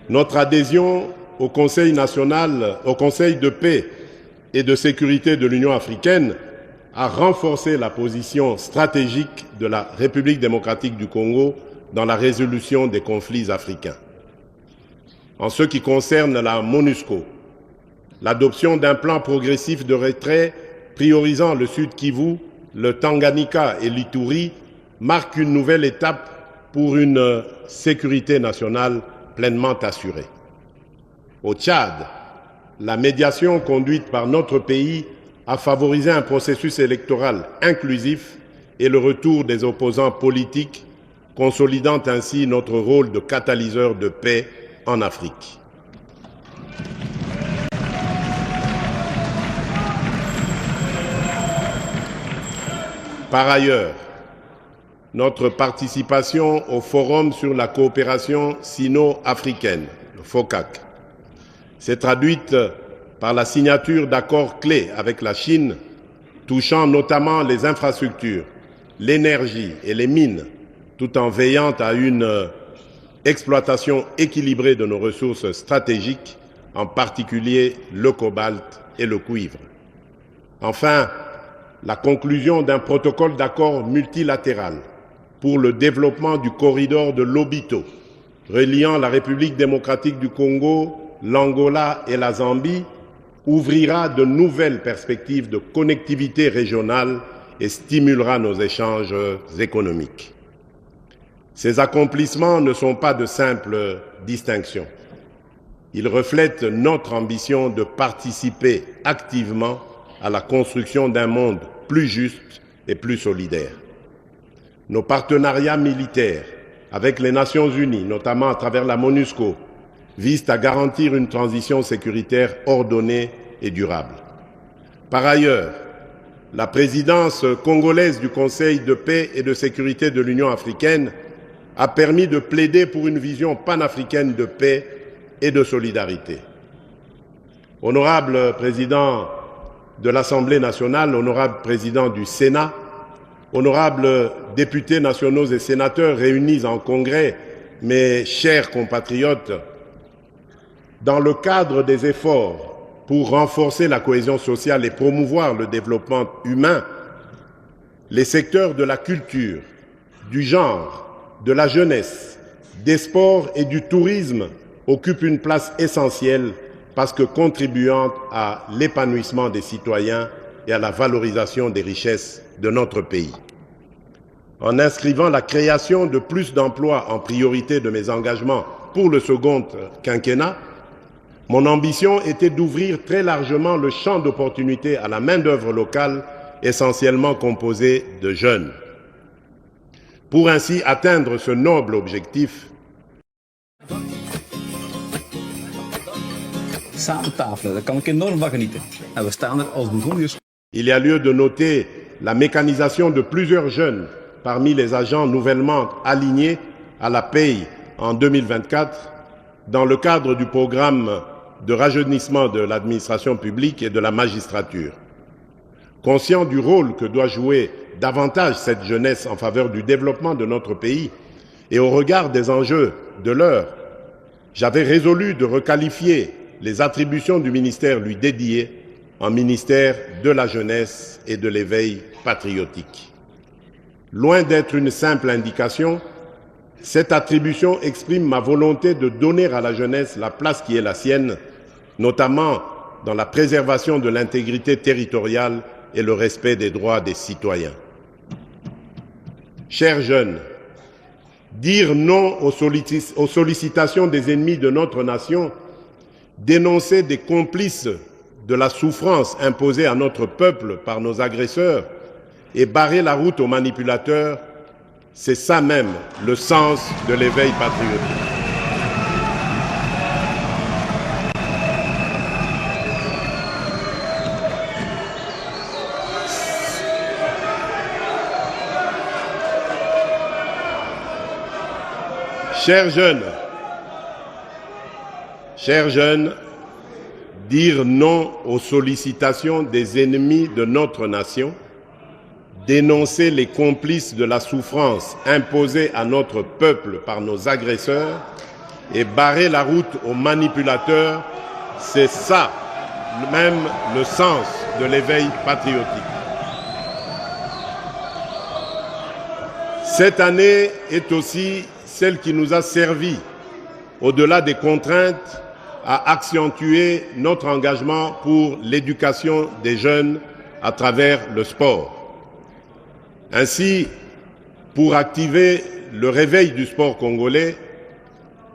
Notre adhésion au Conseil de paix et de sécurité de l'Union africaine a renforcé la position stratégique de la République démocratique du Congo dans la résolution des conflits africains. En ce qui concerne la MONUSCO, l'adoption d'un plan progressif de retrait priorisant le Sud Kivu, le Tanganyika et l'Ituri marque une nouvelle étape pour une sécurité nationale pleinement assurée. Au Tchad, la médiation conduite par notre pays a favorisé un processus électoral inclusif et le retour des opposants politiques, consolidant ainsi notre rôle de catalyseur de paix en Afrique. Par ailleurs, notre participation au Forum sur la coopération sino-africaine, le FOCAC, s'est traduite par la signature d'accords clés avec la Chine, touchant notamment les infrastructures, l'énergie et les mines, tout en veillant à une exploitation équilibrée de nos ressources stratégiques, en particulier le cobalt et le cuivre. Enfin, la conclusion d'un protocole d'accord multilatéral pour le développement du corridor de Lobito, reliant la République démocratique du Congo, l'Angola et la Zambie, ouvrira de nouvelles perspectives de connectivité régionale et stimulera nos échanges économiques. Ces accomplissements ne sont pas de simples distinctions. Ils reflètent notre ambition de participer activement à la construction d'un monde plus juste et plus solidaire. Nos partenariats militaires avec les Nations Unies, notamment à travers la MONUSCO, visent à garantir une transition sécuritaire ordonnée et durable. Par ailleurs, la présidence congolaise du Conseil de paix et de sécurité de l'Union africaine a permis de plaider pour une vision panafricaine de paix et de solidarité. Honorable président de l'Assemblée nationale, honorable président du Sénat, honorables députés nationaux et sénateurs réunis en congrès, mes chers compatriotes, dans le cadre des efforts pour renforcer la cohésion sociale et promouvoir le développement humain, les secteurs de la culture, du genre, de la jeunesse, des sports et du tourisme occupent une place essentielle parce que contribuant à l'épanouissement des citoyens et à la valorisation des richesses de notre pays. En inscrivant la création de plus d'emplois en priorité de mes engagements pour le second quinquennat, mon ambition était d'ouvrir très largement le champ d'opportunités à la main-d'œuvre locale, essentiellement composée de jeunes. Pour ainsi atteindre ce noble objectif, samen tafelen, daar kan ik enorm van genieten. En we staan er als Bourgondiërs. Il y a lieu de noter la mécanisation de plusieurs jeunes parmi les agents nouvellement alignés à la paye en 2024 dans le cadre du programme de rajeunissement de l'administration publique et de la magistrature. Conscient du rôle que doit jouer davantage cette jeunesse en faveur du développement de notre pays et au regard des enjeux de l'heure, j'avais résolu de requalifier les attributions du ministère lui dédiées en ministère de la jeunesse et de l'éveil patriotique. Loin d'être une simple indication, cette attribution exprime ma volonté de donner à la jeunesse la place qui est la sienne, notamment dans la préservation de l'intégrité territoriale et le respect des droits des citoyens. Chers jeunes, dire non aux sollicitations des ennemis de notre nation, dénoncer des complices de la souffrance imposée à notre peuple par nos agresseurs et barrer la route aux manipulateurs, c'est ça même le sens de l'éveil patriotique. Chers jeunes, dire non aux sollicitations des ennemis de notre nation, dénoncer les complices de la souffrance imposée à notre peuple par nos agresseurs et barrer la route aux manipulateurs, c'est ça même le sens de l'éveil patriotique. Cette année est aussi celle qui nous a servi, au-delà des contraintes, à accentuer notre engagement pour l'éducation des jeunes à travers le sport. Ainsi, pour activer le réveil du sport congolais,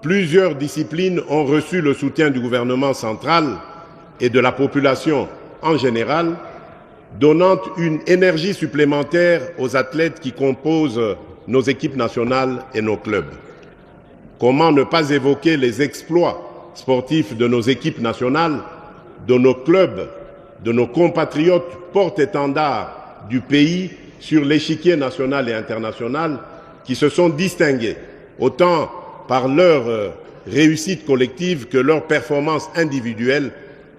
plusieurs disciplines ont reçu le soutien du gouvernement central et de la population en général, donnant une énergie supplémentaire aux athlètes qui composent nos équipes nationales et nos clubs. Comment ne pas évoquer les exploits sportifs de nos équipes nationales, de nos clubs, de nos compatriotes porte-étendards du pays sur l'échiquier national et international qui se sont distingués, autant par leur réussite collective que leur performance individuelle,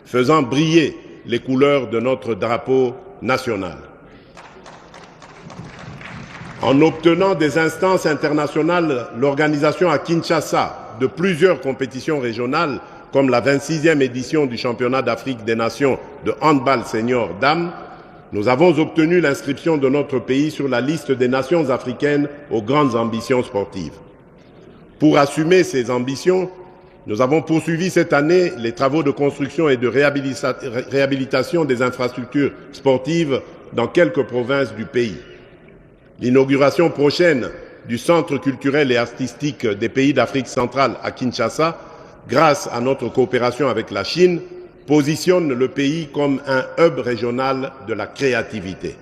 faisant briller les couleurs de notre drapeau national. En obtenant des instances internationales, l'organisation à Kinshasa de plusieurs compétitions régionales, comme la 26e édition du championnat d'Afrique des Nations de handball senior dames, nous avons obtenu l'inscription de notre pays sur la liste des nations africaines aux grandes ambitions sportives. Pour assumer ces ambitions, nous avons poursuivi cette année les travaux de construction et de réhabilitation des infrastructures sportives dans quelques provinces du pays. L'inauguration prochaine du Centre culturel et artistique des pays d'Afrique centrale à Kinshasa, grâce à notre coopération avec la Chine, positionne le pays comme un hub régional de la créativité.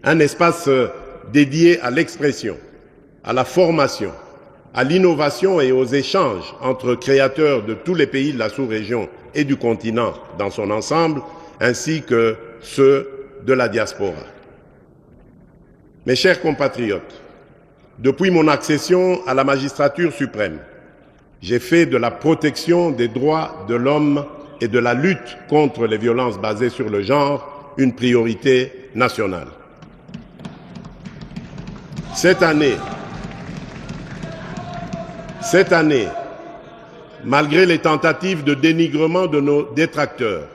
Un espace dédié à l'expression, à la formation, à l'innovation et aux échanges entre créateurs de tous les pays de la sous-région et du continent dans son ensemble, ainsi que ceux de la diaspora. Mes chers compatriotes, depuis mon accession à la magistrature suprême, j'ai fait de la protection des droits de l'homme et de la lutte contre les violences basées sur le genre une priorité nationale. Cette année, malgré les tentatives de dénigrement de nos détracteurs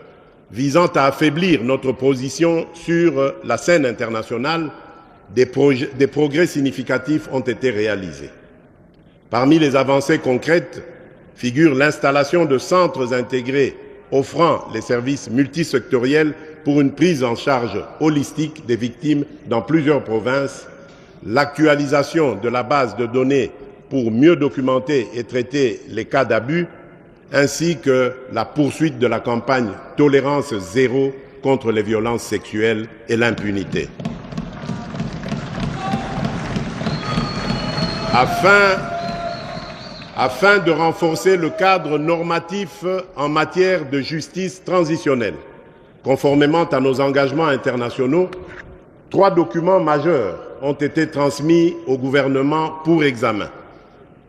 visant à affaiblir notre position sur la scène internationale, des progrès significatifs ont été réalisés. Parmi les avancées concrètes figure l'installation de centres intégrés offrant les services multisectoriels pour une prise en charge holistique des victimes dans plusieurs provinces, l'actualisation de la base de données pour mieux documenter et traiter les cas d'abus, ainsi que la poursuite de la campagne « Tolérance zéro » contre les violences sexuelles et l'impunité. Afin de renforcer le cadre normatif en matière de justice transitionnelle, conformément à nos engagements internationaux, 3 documents majeurs ont été transmis au gouvernement pour examen.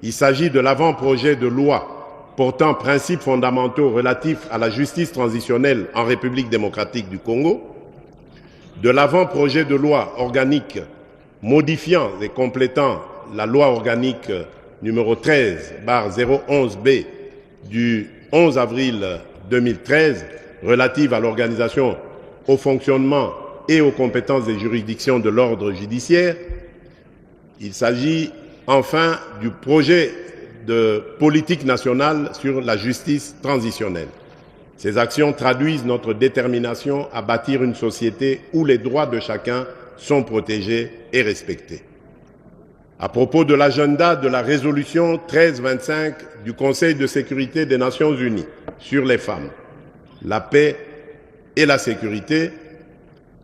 Il s'agit de l'avant-projet de loi portant principes fondamentaux relatifs à la justice transitionnelle en République démocratique du Congo, de l'avant-projet de loi organique modifiant et complétant la loi organique numéro 13/011B du 11 avril 2013 relative à l'organisation, au fonctionnement et aux compétences des juridictions de l'ordre judiciaire. Il s'agit enfin du projet de politique nationale sur la justice transitionnelle. Ces actions traduisent notre détermination à bâtir une société où les droits de chacun sont protégés et respectés. À propos de l'agenda de la résolution 1325 du Conseil de sécurité des Nations Unies sur les femmes, la paix et la sécurité,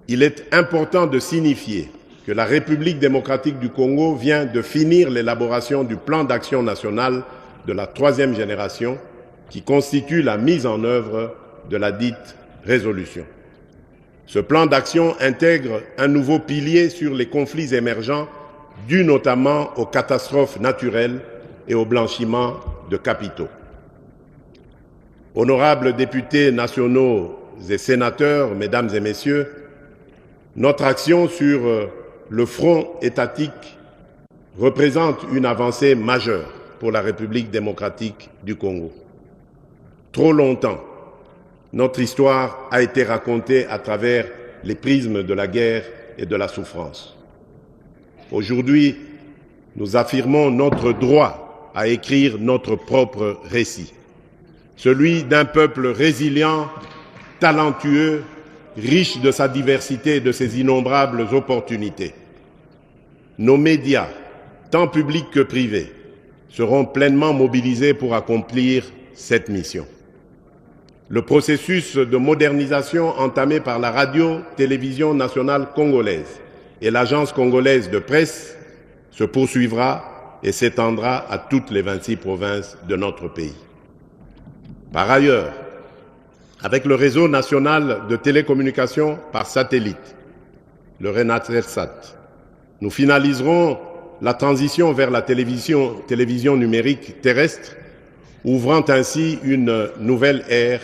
il est important de signifier que la République démocratique du Congo vient de finir l'élaboration du plan d'action national de la 3e génération qui constitue la mise en œuvre de la dite résolution. Ce plan d'action intègre un nouveau pilier sur les conflits émergents dus notamment aux catastrophes naturelles et au blanchiment de capitaux. Honorables députés nationaux et sénateurs, mesdames et messieurs, notre action sur le front étatique représente une avancée majeure pour la République démocratique du Congo. Trop longtemps, notre histoire a été racontée à travers les prismes de la guerre et de la souffrance. Aujourd'hui, nous affirmons notre droit à écrire notre propre récit, celui d'un peuple résilient, talentueux, riche de sa diversité et de ses innombrables opportunités. Nos médias, tant publics que privés, seront pleinement mobilisés pour accomplir cette mission. Le processus de modernisation entamé par la radio-télévision nationale congolaise et l'Agence congolaise de presse se poursuivra et s'étendra à toutes les 26 provinces de notre pays. Par ailleurs, avec le réseau national de télécommunications par satellite, le RENATELSAT, nous finaliserons la transition vers la télévision numérique terrestre, ouvrant ainsi une nouvelle ère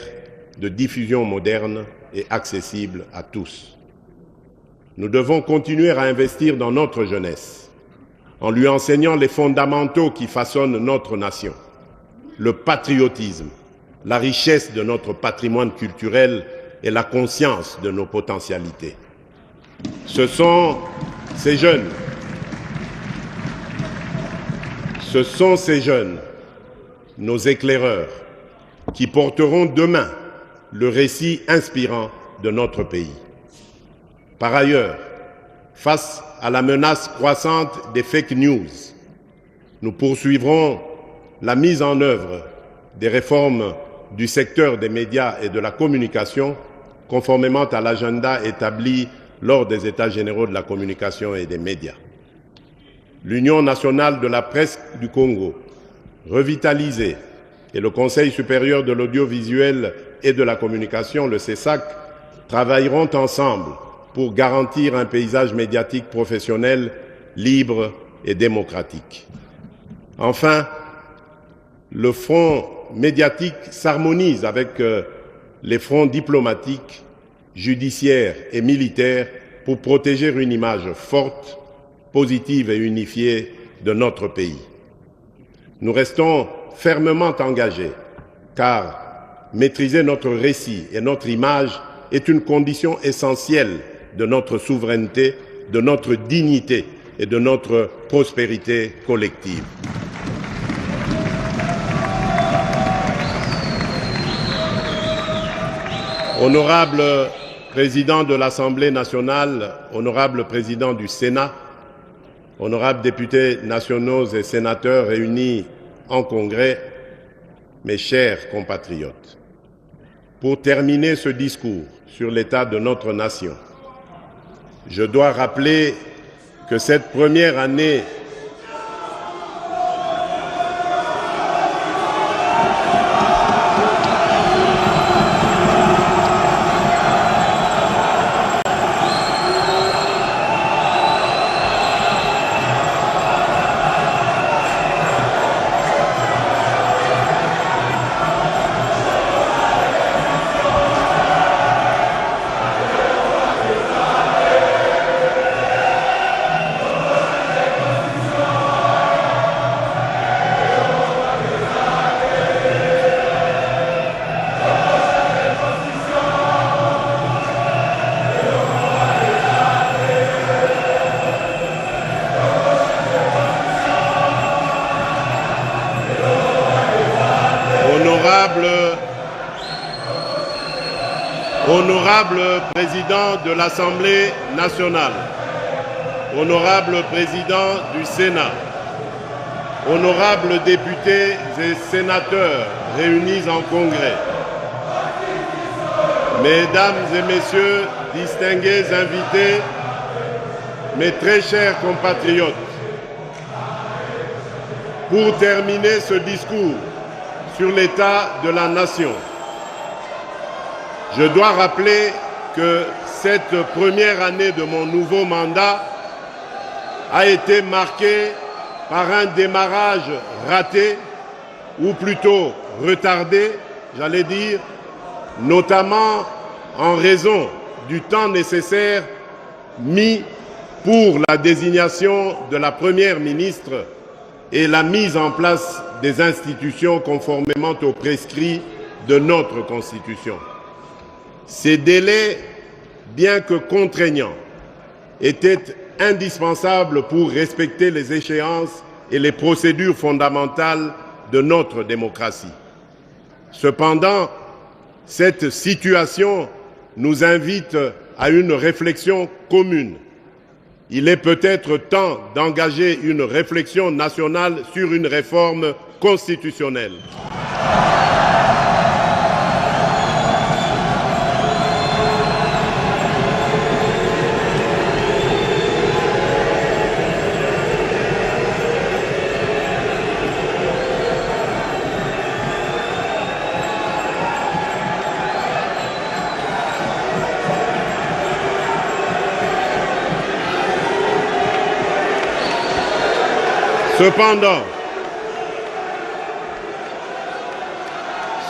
de diffusion moderne et accessible à tous. Nous devons continuer à investir dans notre jeunesse, en lui enseignant les fondamentaux qui façonnent notre nation, le patriotisme, la richesse de notre patrimoine culturel et la conscience de nos potentialités. Ce sont ces jeunes, nos éclaireurs, qui porteront demain le récit inspirant de notre pays. Par ailleurs, face à la menace croissante des fake news, nous poursuivrons la mise en œuvre des réformes du secteur des médias et de la communication, conformément à l'agenda établi lors des États généraux de la communication et des médias. L'Union nationale de la presse du Congo, revitalisée, et le Conseil supérieur de l'audiovisuel et de la communication, le CESAC, travailleront ensemble pour garantir un paysage médiatique professionnel, libre et démocratique. Enfin, le front médiatique s'harmonise avec les fronts diplomatiques, judiciaires et militaires pour protéger une image forte, positive et unifiée de notre pays. Nous restons fermement engagés, car maîtriser notre récit et notre image est une condition essentielle de notre souveraineté, de notre dignité et de notre prospérité collective. Honorable Président de l'Assemblée nationale, honorable Président du Sénat, honorables députés nationaux et sénateurs réunis en congrès, mes chers compatriotes, pour terminer ce discours sur l'état de notre nation, je dois rappeler que cette première année Honorable Président de l'Assemblée nationale, Honorable Président du Sénat, Honorables députés et sénateurs réunis en congrès, Mesdames et Messieurs, distingués invités, mes très chers compatriotes, pour terminer ce discours sur l'état de la nation, je dois rappeler que cette première année de mon nouveau mandat a été marquée par un démarrage raté, ou plutôt retardé, j'allais dire, notamment en raison du temps nécessaire mis pour la désignation de la Première ministre et la mise en place des institutions conformément aux prescrits de notre Constitution. Ces délais, bien que contraignants, étaient indispensables pour respecter les échéances et les procédures fondamentales de notre démocratie. Cependant, cette situation nous invite à une réflexion commune. Il est peut-être temps d'engager une réflexion nationale sur une réforme constitutionnelle.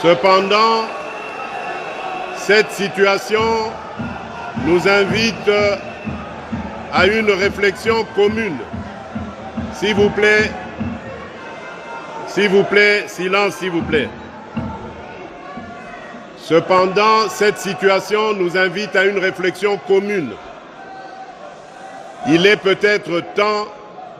Cependant, cette situation nous invite à une réflexion commune. S'il vous plaît, silence s'il vous plaît. Cependant, cette situation nous invite à une réflexion commune. Il est peut-être temps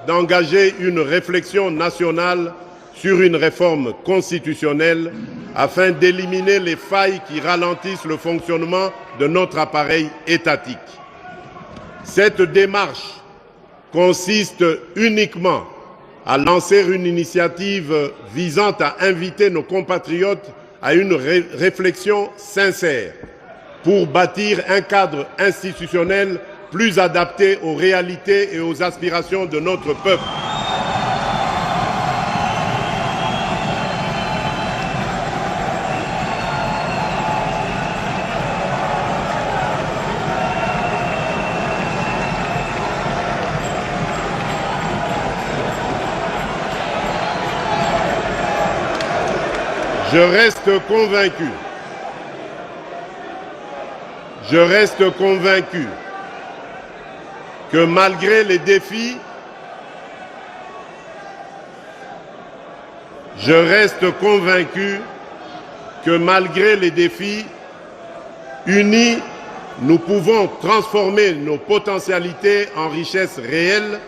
d'engager une réflexion nationale sur une réforme constitutionnelle afin d'éliminer les failles qui ralentissent le fonctionnement de notre appareil étatique. Cette démarche consiste uniquement à lancer une initiative visant à inviter nos compatriotes à une réflexion sincère pour bâtir un cadre institutionnel plus adapté aux réalités et aux aspirations de notre peuple. Je reste convaincu que malgré les défis, unis, nous pouvons transformer nos potentialités en richesses réelles,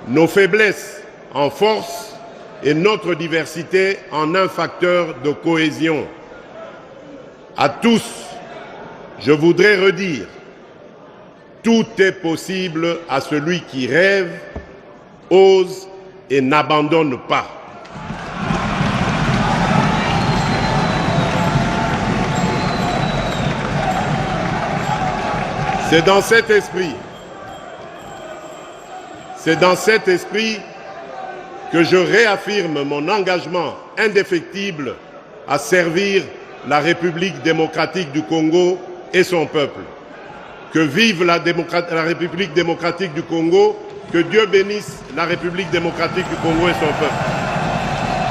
nos faiblesses en force et notre diversité en un facteur de cohésion. À tous, je voudrais redire: tout est possible à celui qui rêve, ose et n'abandonne pas. C'est dans cet esprit que je réaffirme mon engagement indéfectible à servir la République démocratique du Congo et son peuple. Que vive la République démocratique du Congo, que Dieu bénisse la République démocratique du Congo et son peuple.